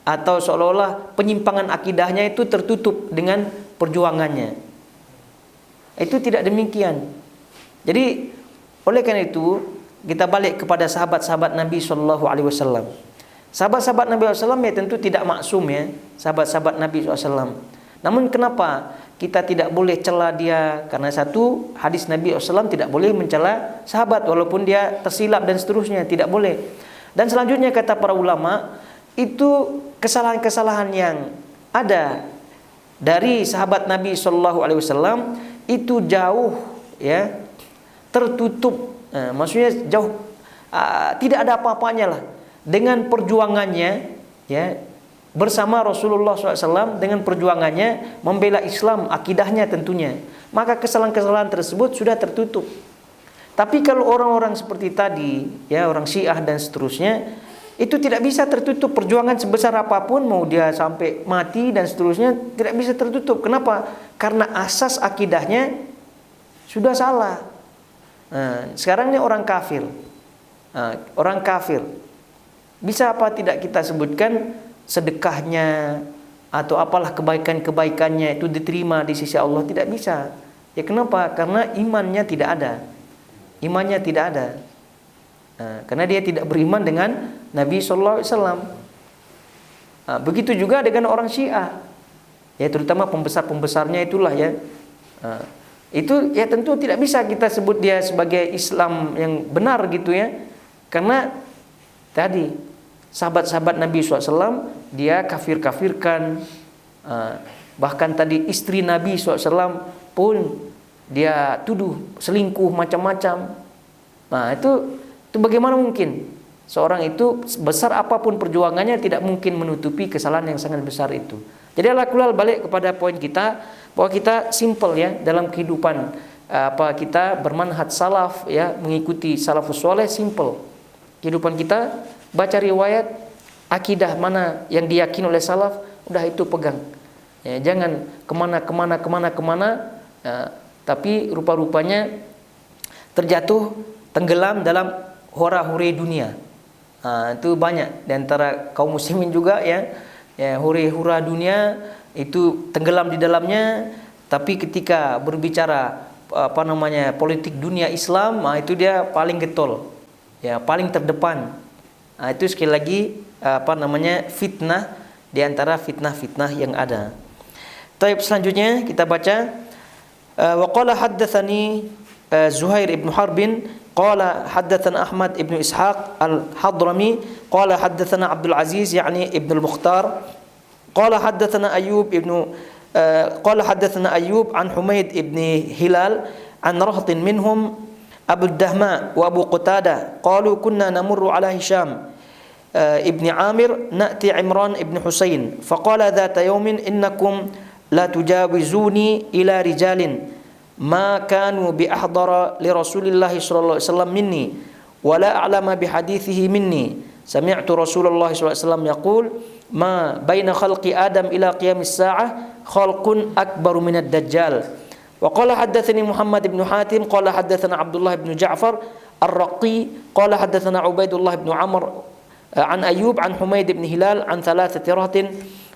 A: atau seolah-olah penyimpangan akidahnya itu tertutup dengan perjuangannya. Itu tidak demikian. Jadi oleh karena itu kita balik kepada sahabat-sahabat Nabi Shallallahu Alaihi Wasallam. Sahabat-sahabat Nabi SAW ya tentu tidak maksum ya, sahabat-sahabat Nabi SAW. Namun kenapa kita tidak boleh cela dia? Karena satu, hadis Nabi SAW tidak boleh mencela sahabat walaupun dia tersilap dan seterusnya, tidak boleh. Dan selanjutnya kata para ulama, itu kesalahan-kesalahan yang ada dari sahabat Nabi SAW itu jauh ya tertutup, maksudnya jauh tidak ada apa-apanya lah dengan perjuangannya ya bersama Rasulullah SAW, dengan perjuangannya membela Islam, akidahnya tentunya, maka kesalahan-kesalahan tersebut sudah tertutup. Tapi kalau orang-orang seperti tadi ya, orang Syiah dan seterusnya, itu tidak bisa tertutup, perjuangan sebesar apapun, mau dia sampai mati dan seterusnya, tidak bisa tertutup. Kenapa? Karena asas akidahnya sudah salah. Sekarang ini orang kafir, orang kafir bisa apa tidak kita sebutkan sedekahnya atau apalah kebaikan-kebaikannya itu diterima di sisi Allah? Tidak bisa. Ya kenapa? Karena imannya tidak ada. Imannya tidak ada. Karena dia tidak beriman dengan Nabi SAW. Begitu juga dengan orang Syiah. Ya terutama pembesar-pembesarnya itulah ya. Itu ya tentu tidak bisa kita sebut dia sebagai Islam yang benar gitu ya. Karena tadi sahabat-sahabat Nabi SAW dia kafir-kafirkan, bahkan tadi istri Nabi SAW pun dia tuduh selingkuh macam-macam. Nah itu bagaimana mungkin seorang itu besar apapun perjuangannya tidak mungkin menutupi kesalahan yang sangat besar itu. Jadi ala-kulal balik kepada poin kita bahwa kita simple ya dalam kehidupan kita bermanhaj salaf ya, mengikuti salafus soleh, simple kehidupan kita. Baca riwayat, akidah mana yang diyakini oleh salaf, udah itu pegang. Ya, jangan kemana, tapi rupa-rupanya terjatuh, tenggelam dalam hura-huri dunia. Itu banyak di antara kaum muslimin juga ya, hura-hura dunia itu tenggelam di dalamnya. Tapi ketika berbicara politik dunia Islam, itu dia paling getol, ya paling terdepan. Itu sekali lagi fitnah di antara fitnah-fitnah yang ada. Taib selanjutnya kita baca wa qala haddatsani Zuhair ibn Harbin qala haddatsana Ahmad ibn Ishaq al-Hadrami qala haddatsana Abdul Aziz yani ibn al-Mukhtar qala haddatsana Ayyub an Humaid ibn Hilal an rahtin minhum Abu Dahma wa Abu Qatadah qalu kunna namurru ala Hisham ibn Amir na'ti Imran ibn Husain faqala dhata yawmin innakum la tujawizuni ila rijalin ma kanu bi ahdara li Rasulillah sallallahu alaihi wasallam minni wa la a'lama bi hadithihi minni sami'tu Rasulullah sallallahu alaihi wasallam yaqul ma baina khalqi Adam ila qiyamis sa'ah khalqun akbaru minad dajjal. وقال حدثني محمد بن حاتم قال حدثنا عبد الله بن جعفر الرقي قال حدثنا عبيد الله بن عمر عن أيوب عن حميد بن هلال عن ثلاثة رهط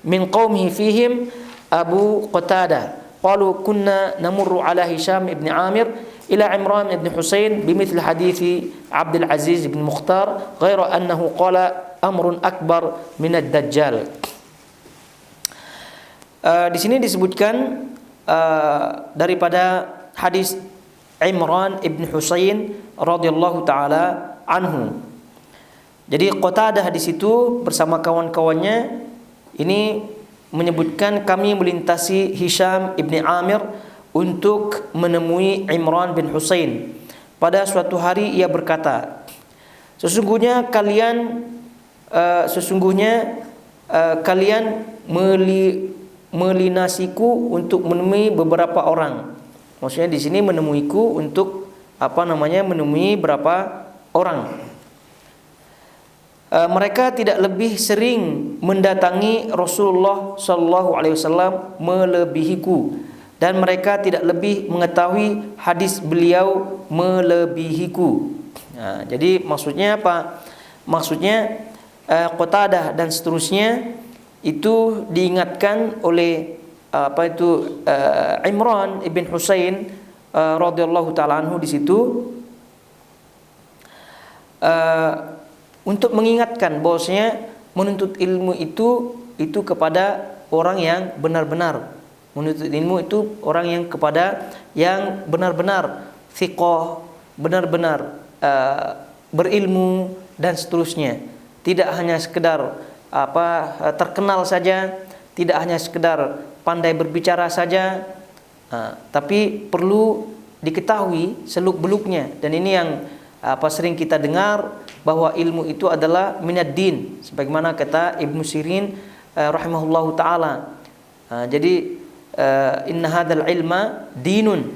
A: من قومه فيهم أبو قتادة qalu kunna namurru ala Hisham ibn Amir ila Imran ibn Husain bimithli hadithi Abdul Aziz ibn Mukhtar ghaira annahu qala amrun akbar min ad-dajjal. Di sini disebutkan daripada hadis Imran ibn Husain radhiyallahu taala anhu. Jadi Qatadah di situ bersama kawan-kawannya ini menyebutkan kami melintasi Hisham ibn Amir untuk menemui Imran bin Husain. Pada suatu hari ia berkata, sesungguhnya kalian melinasiku untuk menemui beberapa orang. Maksudnya di sini menemuiku untuk menemui beberapa orang. Mereka tidak lebih sering mendatangi Rasulullah sallallahu alaihi wasallam melebihiku, dan mereka tidak lebih mengetahui hadis beliau melebihiku. Jadi maksudnya apa? Maksudnya Qatadah dan seterusnya itu diingatkan oleh Imran ibn Husain radhiyallahu taala anhu di situ untuk mengingatkan bahwasanya menuntut ilmu itu kepada orang yang benar-benar. Menuntut ilmu itu orang yang kepada yang benar-benar thiqah, benar-benar berilmu dan seterusnya. Tidak hanya sekedar terkenal saja, tidak hanya sekedar pandai berbicara saja, tapi perlu diketahui seluk-beluknya. Dan ini yang sering kita dengar, bahwa ilmu itu adalah minad din, sebagaimana kata Ibnu Sirin rahimahullahu taala. Jadi inna hadzal ilma dinun.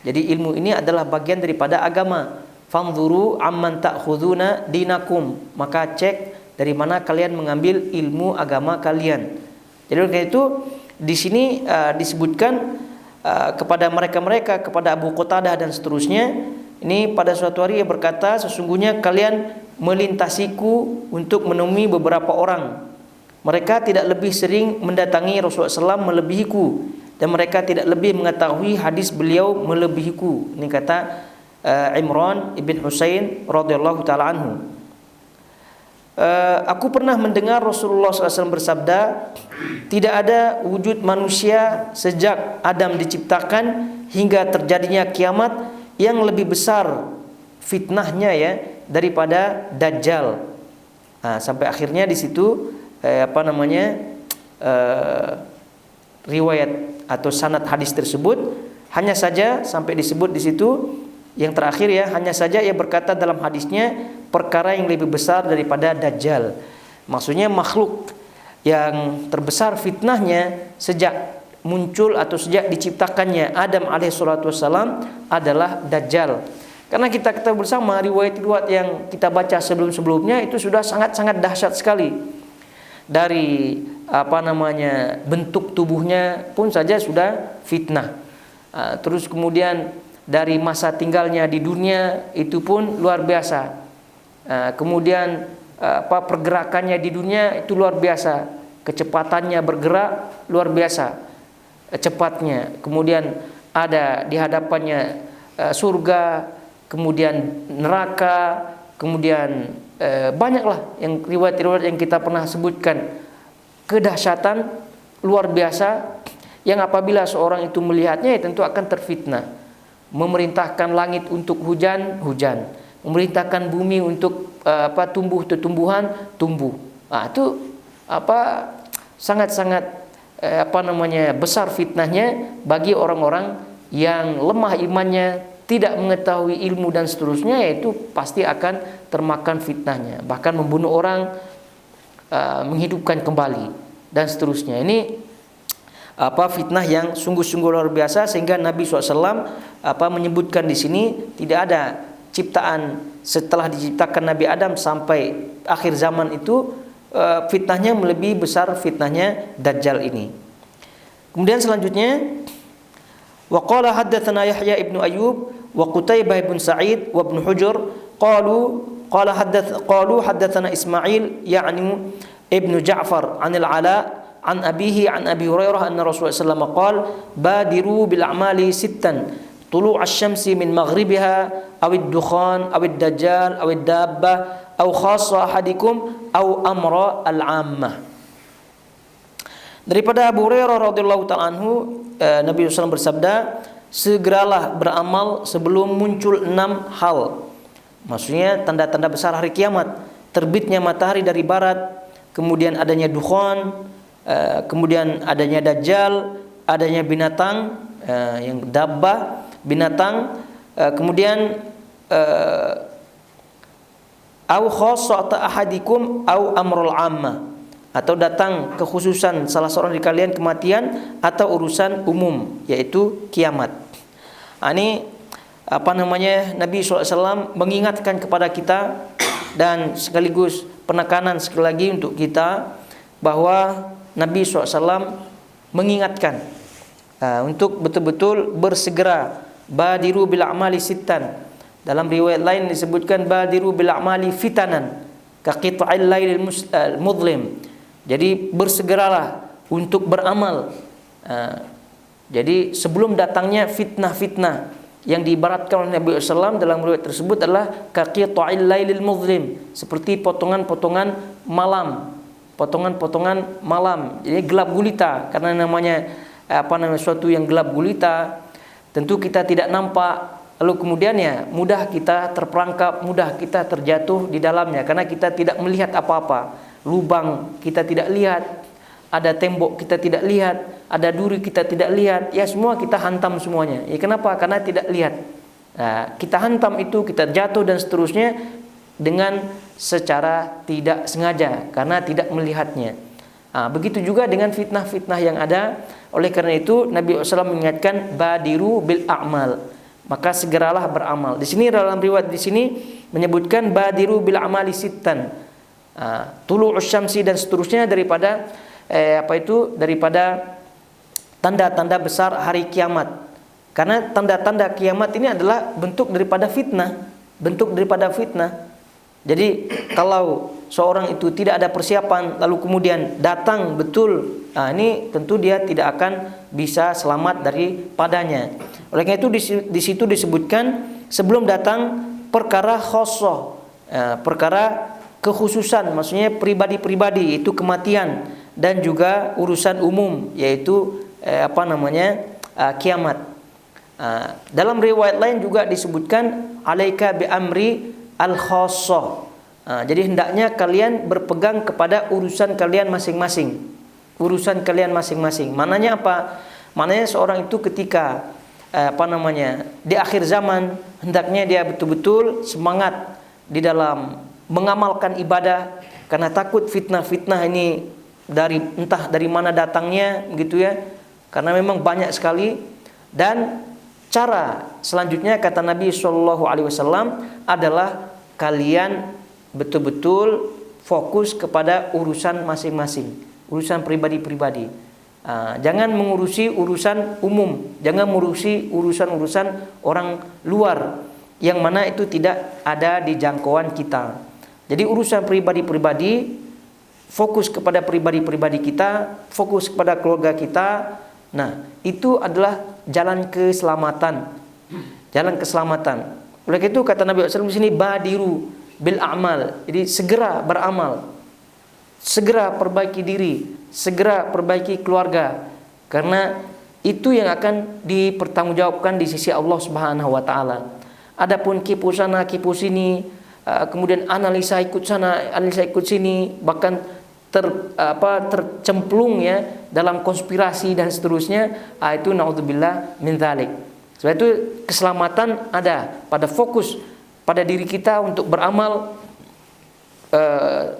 A: Jadi ilmu ini adalah bagian daripada agama. Fanzuru amman ta'khuduna dinakum. Maka cek dari mana kalian mengambil ilmu agama kalian. Jadi oleh itu di sini disebutkan kepada mereka-mereka, kepada Abu Qatadah dan seterusnya. Ini pada suatu hari ia berkata, sesungguhnya kalian melintasiku untuk menemui beberapa orang. Mereka tidak lebih sering mendatangi Rasulullah SAW melebihiku, dan mereka tidak lebih mengetahui hadis beliau melebihiku. Ini kata Imran ibn Husain radhiyallahu taala anhu. Aku pernah mendengar Rasulullah SAW bersabda, tidak ada wujud manusia sejak Adam diciptakan hingga terjadinya kiamat yang lebih besar fitnahnya daripada Dajjal. Sampai akhirnya di situ riwayat atau sanad hadis tersebut, hanya saja sampai disebut di situ yang terakhir hanya saja ia berkata dalam hadisnya perkara yang lebih besar daripada Dajjal. Maksudnya makhluk yang terbesar fitnahnya sejak muncul atau sejak diciptakannya Adam alaihissalatu wassalam adalah Dajjal. Karena kita ketahui bersama riwayat-riwayat yang kita baca sebelum-sebelumnya itu sudah sangat-sangat dahsyat sekali. Dari bentuk tubuhnya pun saja sudah fitnah. Terus kemudian dari masa tinggalnya di dunia itu pun luar biasa. Kemudian pergerakannya di dunia itu luar biasa. Kecepatannya bergerak luar biasa cepatnya. Kemudian ada di hadapannya surga, kemudian neraka, kemudian banyaklah yang riwayat-riwayat yang kita pernah sebutkan, kedahsyatan luar biasa yang apabila seorang itu melihatnya tentu akan terfitnah. Memerintahkan langit untuk hujan, memerintahkan bumi untuk tumbuh-tumbuhan, tumbuh. Itu sangat-sangat besar fitnahnya bagi orang-orang yang lemah imannya, tidak mengetahui ilmu dan seterusnya, yaitu pasti akan termakan fitnahnya, bahkan membunuh orang, menghidupkan kembali dan seterusnya. Ini fitnah yang sungguh-sungguh luar biasa, sehingga Nabi SAW menyebutkan di sini tidak ada ciptaan setelah diciptakan Nabi Adam sampai akhir zaman itu fitnahnya melebihi besar fitnahnya Dajjal ini. Kemudian selanjutnya, wa qala haddatsana Yahya ibnu Ayyub wa Qutaibah ibn Sa'id wa ibn Hujr qalu haddatsana Ismail ya'ni ibnu Ja'far 'an al-Ala an abihi an Abi Hurairah anna Rasulullah sallallahu alaihi wasallam qala badiru bil a'mali sittan tulu' asy-syamsi min maghribiha aw ad-dukhan aw ad-dajjal aw ad-dabbah aw khassa ahadikum aw amra al-'ammah. Daripada Abu Hurairah radhiyallahu ta'ala anhu, Nabi SAW bersabda, segeralah beramal sebelum muncul 6 hal. Maksudnya tanda-tanda besar hari kiamat, terbitnya matahari dari barat, kemudian adanya dukhan, kemudian adanya dajjal, adanya binatang yang dabbah, binatang, kemudian au khassata ahadikum au amrul ammah, atau datang kekhususan salah seorang di kalian kematian atau urusan umum yaitu kiamat. Ini Nabi SAW mengingatkan kepada kita dan sekaligus penekanan sekali lagi untuk kita bahwa Nabi SAW mengingatkan untuk betul-betul bersegera. Badiru bil a'mali sittan. Dalam riwayat lain disebutkan badiru bil a'mali fitanan ka qit'il lailil mudlim. Jadi bersegeralah untuk beramal. Jadi sebelum datangnya fitnah-fitnah yang diibaratkan oleh Nabi SAW dalam riwayat tersebut adalah ka qit'il lailil mudlim, seperti potongan-potongan malam. Potongan-potongan malam. Jadi gelap gulita, karena namanya suatu yang gelap gulita, tentu kita tidak nampak. Lalu kemudian ya mudah kita terperangkap, mudah kita terjatuh di dalamnya karena kita tidak melihat apa-apa. Lubang kita tidak lihat, ada tembok kita tidak lihat, ada duri kita tidak lihat, ya semua kita hantam semuanya. Ya kenapa? Karena tidak lihat. Nah, kita hantam itu, kita jatuh dan seterusnya dengan secara tidak sengaja karena tidak melihatnya. Begitu juga dengan fitnah-fitnah yang ada. Oleh karena itu Nabi SAW mengingatkan badiru bil a'mal, maka segeralah beramal. Di sini dalam riwayat di sini menyebutkan badiru bil amali sittan, tulu'us syamsi dan seterusnya daripada daripada tanda-tanda besar hari kiamat. Karena tanda-tanda kiamat ini adalah bentuk daripada fitnah. Jadi kalau seorang itu tidak ada persiapan lalu kemudian datang betul, ini tentu dia tidak akan bisa selamat daripadanya. Oleh karena itu di situ disebutkan sebelum datang perkara khosoh, perkara kekhususan, maksudnya pribadi-pribadi, itu kematian dan juga urusan umum yaitu kiamat. Dalam riwayat lain juga disebutkan alaika bi amri al-khassah. Jadi hendaknya kalian berpegang kepada urusan kalian masing-masing. Urusan kalian masing-masing. Mananya apa? Mananya seorang itu ketika di akhir zaman hendaknya dia betul-betul semangat di dalam mengamalkan ibadah karena takut fitnah-fitnah ini entah dari mana datangnya gitu ya. Karena memang banyak sekali. Dan cara selanjutnya kata Nabi SAW adalah kalian betul-betul fokus kepada urusan masing-masing, urusan pribadi-pribadi. Jangan mengurusi urusan umum, jangan mengurusi urusan-urusan orang luar yang mana itu tidak ada di jangkauan kita. Jadi urusan pribadi-pribadi, fokus kepada pribadi-pribadi kita, fokus kepada keluarga kita. Nah, itu adalah jalan keselamatan. Jalan keselamatan. Oleh itu kata Nabi SAW di sini badiru bil a'mal. Jadi segera beramal. Segera perbaiki diri, segera perbaiki keluarga. Karena itu yang akan dipertanggungjawabkan di sisi Allah Subhanahu wa taala. Adapun kipu sana, kipu sini, kemudian analisa ikut sana, analisa ikut sini, bahkan tercemplung ya dalam konspirasi dan seterusnya, itu naudzubillah min dzalik. Sebab itu keselamatan ada pada fokus pada diri kita untuk beramal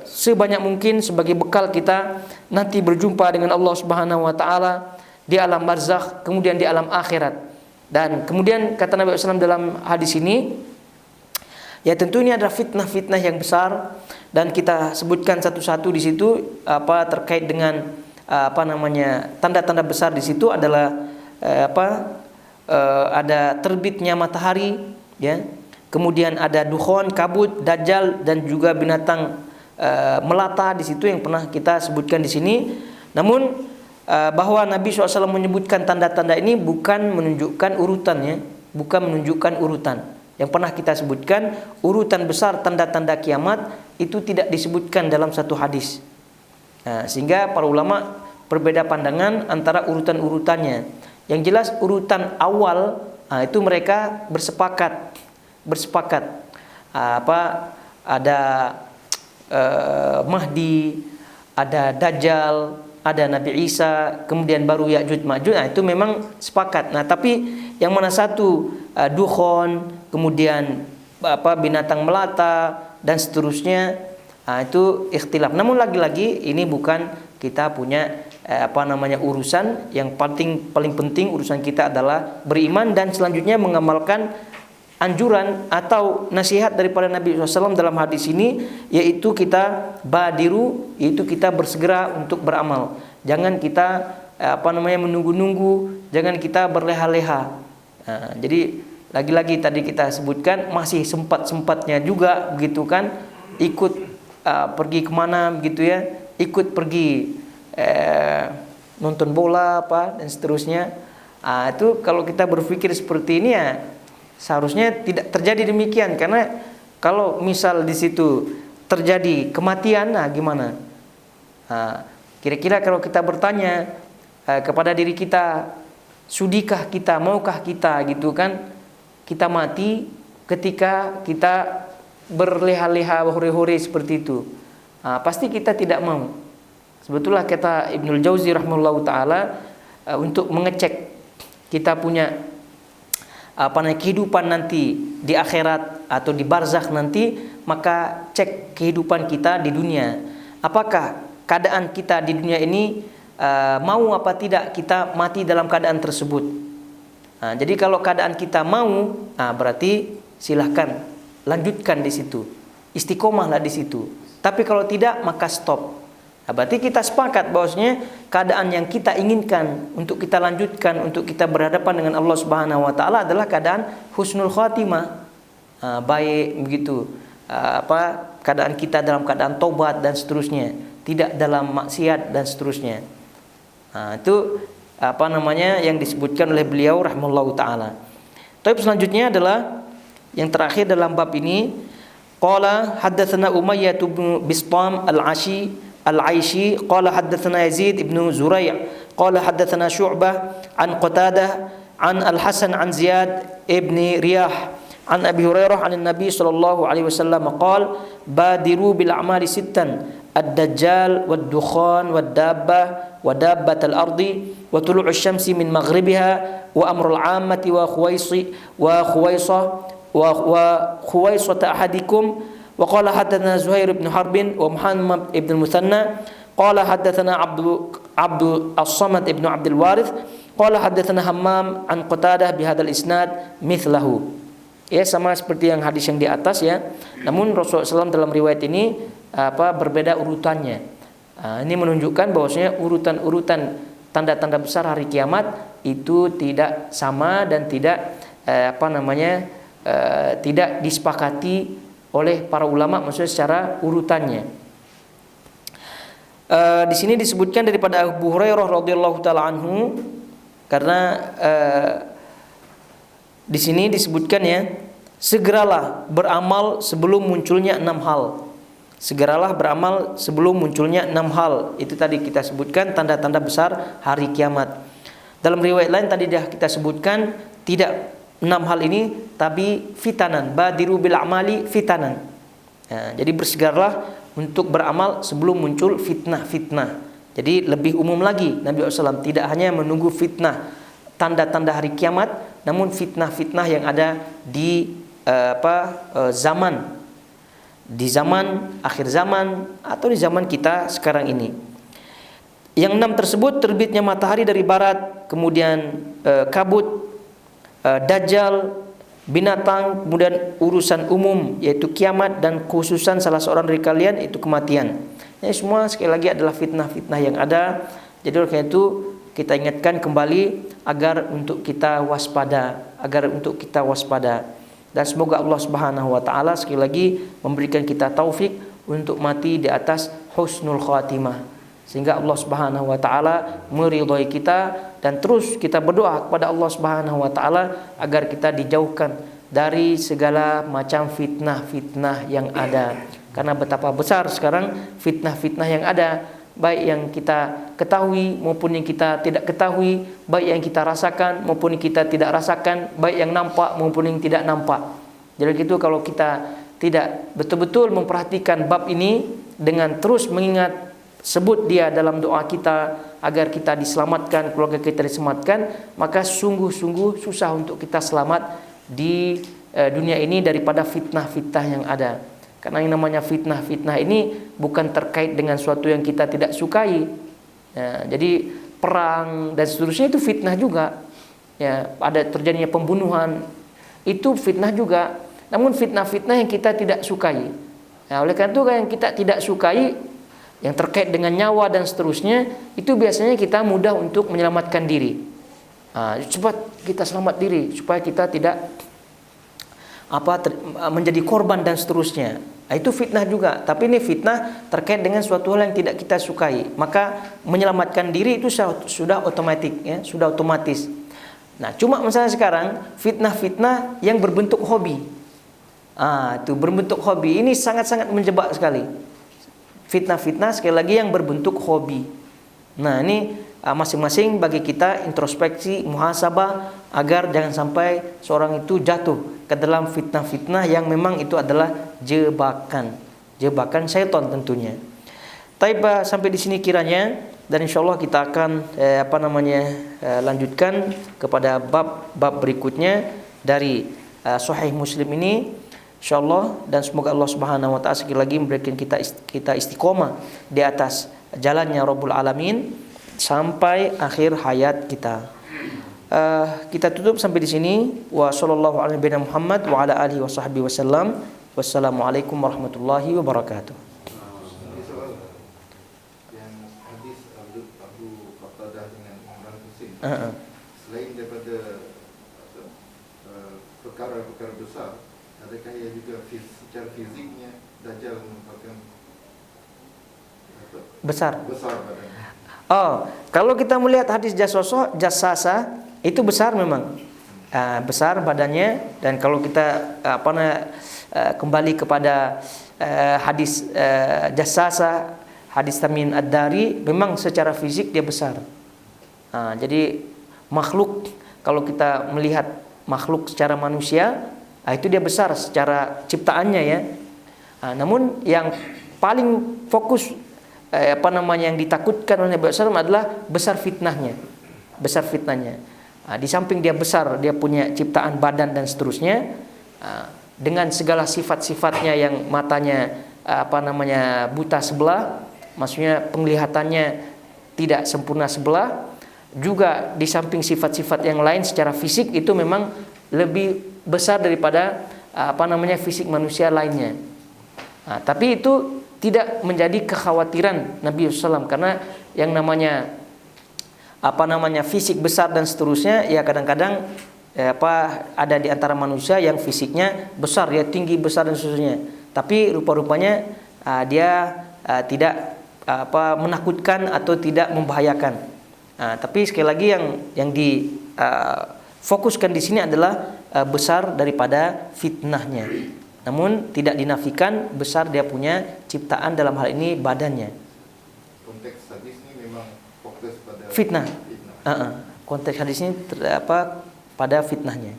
A: sebanyak mungkin sebagai bekal kita nanti berjumpa dengan Allah Subhanahu wa taala di alam barzakh, kemudian di alam akhirat. Dan kemudian kata Nabi SAW dalam hadis ini, ya tentu ini adalah fitnah-fitnah yang besar dan kita sebutkan satu-satu di situ terkait dengan tanda-tanda besar di situ adalah ada terbitnya matahari ya. Kemudian ada dukhon, kabut, dajjal dan juga binatang melata di situ yang pernah kita sebutkan di sini. Namun bahwa Nabi SAW menyebutkan tanda-tanda ini bukan menunjukkan urutannya, bukan menunjukkan urutan. Yang pernah kita sebutkan, urutan besar tanda-tanda kiamat itu tidak disebutkan dalam satu hadis. Sehingga para ulama berbeda pandangan antara urutan-urutannya. Yang jelas urutan awal itu mereka bersepakat ada Mahdi, ada Dajjal, ada Nabi Isa, kemudian baru Ya'juj Ma'juj. Itu memang sepakat. Tapi yang mana satu dukhon, kemudian binatang melata dan seterusnya, itu ikhtilaf. Namun lagi-lagi ini bukan kita punya urusan. Yang paling penting urusan kita adalah beriman dan selanjutnya mengamalkan anjuran atau nasihat daripada Nabi SAW dalam hadis ini, yaitu kita badiru, yaitu kita bersegera untuk beramal. Jangan kita menunggu-nunggu, jangan kita berleha-leha. Jadi lagi-lagi tadi kita sebutkan masih sempat-sempatnya juga begitu kan, ikut pergi kemana begitu ya, ikut pergi nonton bola dan seterusnya. Itu kalau kita berpikir seperti ini ya seharusnya tidak terjadi demikian, karena kalau misal di situ terjadi kematian, gimana? Kira-kira kalau kita bertanya kepada diri kita, sudikah kita, maukah kita gitu kan, kita mati ketika kita berleha-leha, hore-hore seperti itu? Pasti kita tidak mau. Sebetulnya kata Ibnul Jauzi rahimahullahu taala, untuk mengecek kita punya kehidupan nanti di akhirat atau di barzakh nanti, maka cek kehidupan kita di dunia. Apakah keadaan kita di dunia ini mau apa tidak kita mati dalam keadaan tersebut? Jadi kalau keadaan kita mau, berarti silahkan lanjutkan di situ, istiqomahlah di situ. Tapi kalau tidak, maka stop. Berarti kita sepakat bahwasanya keadaan yang kita inginkan untuk kita lanjutkan, untuk kita berhadapan dengan Allah Subhanahu wa taala adalah keadaan husnul khatimah, baik begitu. Keadaan kita dalam keadaan tobat dan seterusnya, tidak dalam maksiat dan seterusnya. Itu yang disebutkan oleh beliau rahimahullahu taala. Tapi selanjutnya adalah yang terakhir dalam bab ini, qala haddatsana Umayyah bin Bistam al-Aishi qala haddatsana Yazid ibn Zurai' qala haddatsana Syu'bah an Qatadah an Al-Hasan an Ziyad ibn Riyah an Abi Hurairah an Nabi sallallahu alaihi wasallam qala badiru bil a'mali sittan ad-dajjal wad-dukhan wad-dabbah wa dabbatal ardi wa tulu'us syamsi min maghribiha wa amrul 'ammati wa khuwaisah ahadikum. Wa qala hadatsana Zuhair bin Harbin wa Muhammad ibn al-Muthanna qala hadatsana Abdul As-Samad ibn Abdul Warith qala hadatsana Hammam an Qatadah bihadzal isnad mithlahu. Ya, sama seperti yang hadis yang di atas ya. Namun Rasulullah SAW dalam riwayat ini berbeda urutannya. Ini menunjukkan bahwasanya urutan-urutan tanda-tanda besar hari kiamat itu tidak sama dan tidak tidak disepakati oleh para ulama, maksudnya secara urutannya. Di sini disebutkan daripada Abu Hurairah radhiyallahu taala anhu, karena di sini disebutkan ya, segeralah beramal sebelum munculnya 6 hal. Segeralah beramal sebelum munculnya 6 hal. Itu tadi kita sebutkan tanda-tanda besar hari kiamat. Dalam riwayat lain tadi dah kita sebutkan tidak 6 hal ini, tapi fitanan, badiru bil a'mali fitanan. Jadi bersegeralah untuk beramal sebelum muncul fitnah-fitnah. Jadi lebih umum lagi, Nabi SAW tidak hanya menunggu fitnah tanda-tanda hari kiamat, namun fitnah-fitnah yang ada di zaman, di zaman akhir zaman atau di zaman kita sekarang ini. Yang 6 tersebut, terbitnya matahari dari barat, kemudian kabut, Dajjal, binatang, kemudian urusan umum yaitu kiamat, dan khususan salah seorang dari kalian itu kematian. Ini semua sekali lagi adalah fitnah-fitnah yang ada. Jadi oleh karena itu kita ingatkan kembali agar untuk kita waspada, dan semoga Allah Subhanahu wa taala sekali lagi memberikan kita taufik untuk mati di atas husnul khatimah, sehingga Allah Subhanahu wa taala meridhai kita, dan terus kita berdoa kepada Allah Subhanahu wa taala agar kita dijauhkan dari segala macam fitnah-fitnah yang ada. Karena betapa besar sekarang fitnah-fitnah yang ada, baik yang kita ketahui maupun yang kita tidak ketahui, baik yang kita rasakan maupun yang kita tidak rasakan, baik yang nampak maupun yang tidak nampak. Jadi gitu, kalau kita tidak betul-betul memperhatikan bab ini dengan terus mengingat, sebut dia dalam doa kita agar kita diselamatkan, keluarga kita diselamatkan, maka sungguh-sungguh susah untuk kita selamat di dunia ini daripada fitnah-fitnah yang ada. Karena yang namanya fitnah-fitnah ini bukan terkait dengan suatu yang kita tidak sukai. Ya, jadi perang dan seterusnya itu fitnah juga. Ya, ada terjadinya pembunuhan, itu fitnah juga. Namun fitnah-fitnah yang kita tidak sukai. Ya, oleh karena itu yang kita tidak sukai, yang terkait dengan nyawa dan seterusnya, itu biasanya kita mudah untuk menyelamatkan diri. Cepat kita selamat diri supaya kita tidak menjadi korban dan seterusnya. Itu fitnah juga, tapi ini fitnah terkait dengan suatu hal yang tidak kita sukai. Maka menyelamatkan diri itu sudah otomatis, ya, sudah otomatis. Nah, cuma misalnya sekarang fitnah-fitnah yang berbentuk hobi. Itu berbentuk hobi ini sangat-sangat menjebak sekali. Fitnah-fitnah sekali lagi yang berbentuk hobi. Nah, ini masing-masing bagi kita introspeksi, muhasabah agar jangan sampai seorang itu jatuh ke dalam fitnah-fitnah yang memang itu adalah jebakan syaitan tentunya. Taibah sampai di sini kiranya, dan insyaallah kita akan lanjutkan kepada bab berikutnya dari Sahih Muslim ini insyaallah, dan semoga Allah Subhanahu wa taala sekali lagi memberikan kita istiqomah di atas jalannya Rabbul Alamin sampai akhir hayat kita. Kita tutup sampai di sini. Wa sallallahu ala nabiyina Muhammad wa ala alihi washabbihi wasallam. Wassalamualaikum warahmatullahi wabarakatuh.
B: Yang hadis Abu Qatadah dengan Imran Husain, selain daripada perkara-perkara besar, adakah ia juga secara fiziknya Dajjal merupakan
A: besar
B: badannya?
A: Kalau kita melihat hadis jasasa itu besar memang, besar badannya. Dan kalau kita kembali kepada hadis jasasa, hadis Tamim Ad-Dari, memang secara fisik dia besar. Jadi makhluk, kalau kita melihat makhluk secara manusia, itu dia besar secara ciptaannya, ya. Namun yang paling fokus yang ditakutkan oleh Nabi SAW adalah besar fitnahnya. Di samping dia besar, dia punya ciptaan badan dan seterusnya, dengan segala sifat-sifatnya yang matanya buta sebelah, maksudnya penglihatannya tidak sempurna sebelah. Juga di samping sifat-sifat yang lain secara fisik itu memang lebih besar daripada fisik manusia lainnya. Tapi itu tidak menjadi kekhawatiran Nabi SAW, karena yang namanya fisik besar dan seterusnya, ya kadang-kadang ada di antara manusia yang fisiknya besar, ya tinggi, besar dan seterusnya, tapi rupa-rupanya dia tidak menakutkan atau tidak membahayakan. Tapi sekali lagi yang difokuskan di sini adalah besar daripada fitnahnya. Namun tidak dinafikan besar dia punya ciptaan, dalam hal ini badannya.
B: Konteks hadis ini memang fokus pada
A: fitnah. Konteks hadis ini pada fitnahnya.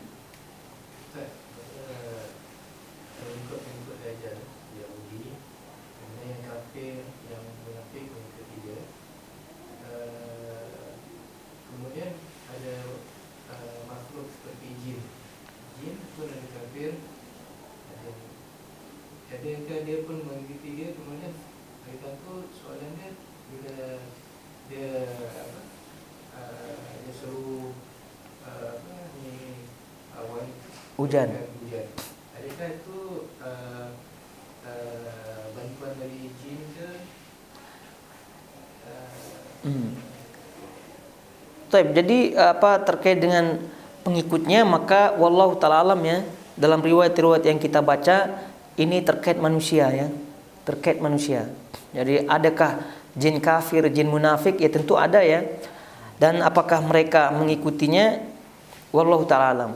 C: Kemudian ada makhluk seperti jin. Jin pun ada kafir. Adakah dia pun mengikuti dia? Kemudian mereka tu soalannya, bila dia dia suruh awan
A: hujan,
C: adakah itu bantuan dari jin ke?
A: Jadi terkait dengan pengikutnya, maka wallahu taala alam, ya, dalam riwayat-riwayat yang kita baca ini terkait manusia, ya, terkait manusia. Jadi adakah jin kafir, jin munafik, ya tentu ada ya. Dan apakah mereka mengikutinya? Wallahu ta'ala alam.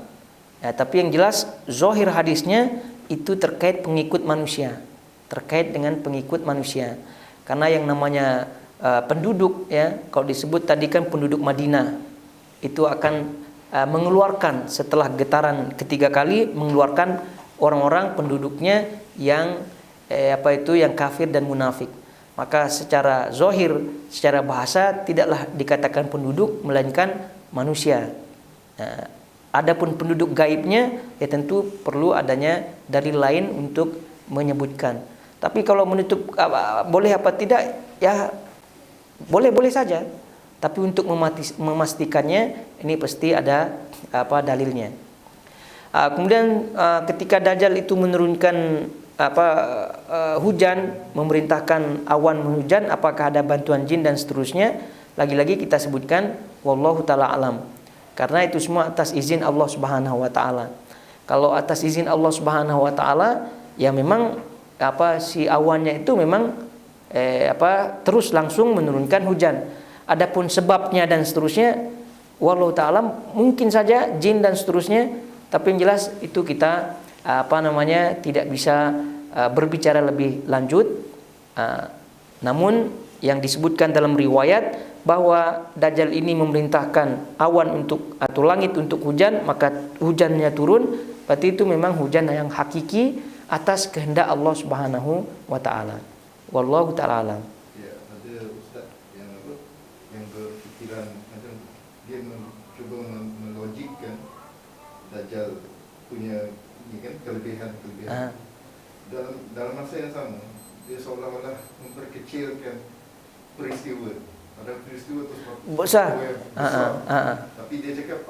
A: Ya, tapi yang jelas zahir hadisnya itu terkait pengikut manusia, terkait dengan pengikut manusia. Karena yang namanya penduduk ya, kalau disebut tadi kan penduduk Madinah itu akan mengeluarkan setelah getaran ketiga kali, mengeluarkan orang-orang penduduknya yang yang kafir dan munafik. Maka secara zahir, secara bahasa tidaklah dikatakan penduduk melainkan manusia. Nah, adapun penduduk gaibnya ya tentu perlu adanya dalil lain untuk menyebutkan. Tapi kalau menutup boleh apa tidak ya boleh saja. Tapi untuk memastikannya ini pasti ada dalilnya. Kemudian ketika Dajjal itu menurunkan hujan, memerintahkan awan menghujan, apakah ada bantuan jin dan seterusnya? Lagi-lagi kita sebutkan wallahu taala alam. Karena itu semua atas izin Allah Subhanahu wa taala. Kalau atas izin Allah Subhanahu wa taala, ya memang si awannya itu memang terus langsung menurunkan hujan. Adapun sebabnya dan seterusnya, wallahu taala mungkin saja jin dan seterusnya, tapi yang jelas itu kita tidak bisa berbicara lebih lanjut. Namun yang disebutkan dalam riwayat bahwa Dajjal ini memerintahkan awan atau langit untuk hujan, maka hujannya turun, berarti itu memang hujan yang hakiki atas kehendak Allah Subhanahu wa taala. Wallahu taala alam.
B: Ya, ada ustaz yang berfikiran macam dia mencuba melogikkan Dajjal punya kelebihan. Dalam masa yang sama dia seolah-olah memperkecilkan peristiwa. Ada peristiwa itu
A: besar.
B: Tapi dia cakap,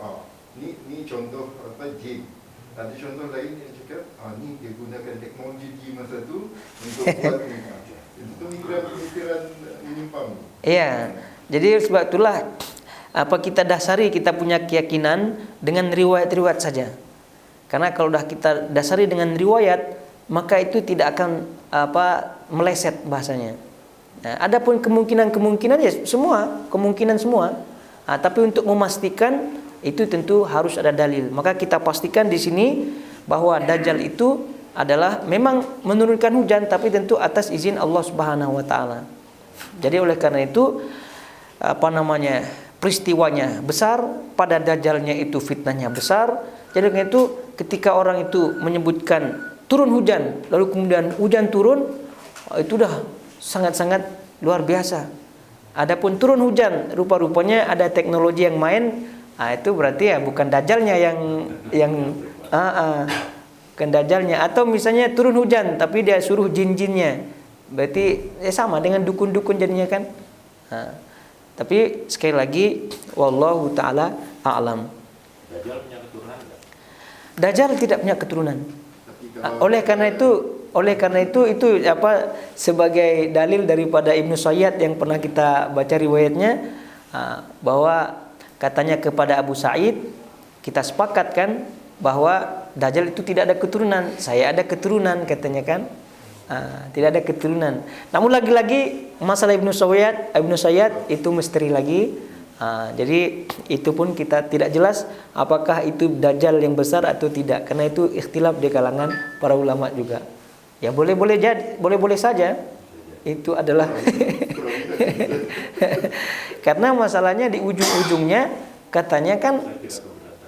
B: ni contoh jin. Ada contoh lain yang cakap, ni dia gunakan teknologi di masa tu untuk buat ni. Itu pemikiran menyimpang.
A: Iya. Jadi sebab itulah kita dasari kita punya keyakinan dengan riwayat-riwayat saja. Karena kalau dah kita dasari dengan riwayat, maka itu tidak akan meleset bahasanya. Nah, adapun kemungkinan ya kemungkinan semua. Tapi untuk memastikan itu tentu harus ada dalil. Maka kita pastikan di sini bahwa Dajjal itu adalah memang menurunkan hujan, tapi tentu atas izin Allah Subhanahu wa taala. Jadi oleh karena itu peristiwanya besar, pada Dajjalnya itu fitnahnya besar. Jadi karena itu ketika orang itu menyebutkan turun hujan, lalu kemudian hujan turun, itu dah sangat-sangat luar biasa. Adapun turun hujan, rupa-rupanya ada teknologi yang main, itu berarti ya bukan Dajjalnya bukan Dajjalnya. Atau misalnya turun hujan tapi dia suruh jin-jinnya, berarti sama dengan dukun-dukun jadinya kan. Tapi sekali lagi wallahu taala a'lam.
D: Dajjal punya keturunan enggak?
A: Dajjal tidak punya keturunan. Oleh karena itu sebagai dalil daripada Ibnu Sayyad yang pernah kita baca riwayatnya, bahwa katanya kepada Abu Sa'id, kita sepakatkan bahwa Dajjal itu tidak ada keturunan. Saya ada keturunan katanya kan. Tidak ada keturunan. Namun lagi-lagi masalah Ibnu Sayyad itu misteri lagi. Jadi itu pun kita tidak jelas apakah itu Dajjal yang besar atau tidak, karena itu ikhtilaf di kalangan para ulama juga. Ya boleh saja itu adalah karena masalahnya di ujung-ujungnya katanya kan,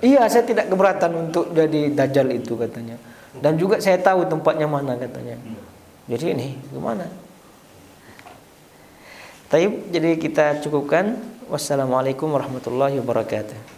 A: saya tidak keberatan untuk jadi Dajjal itu katanya, dan juga saya tahu tempatnya mana katanya. Jadi ini gimana? Jadi kita cukupkan. Wassalamualaikum warahmatullahi wabarakatuh.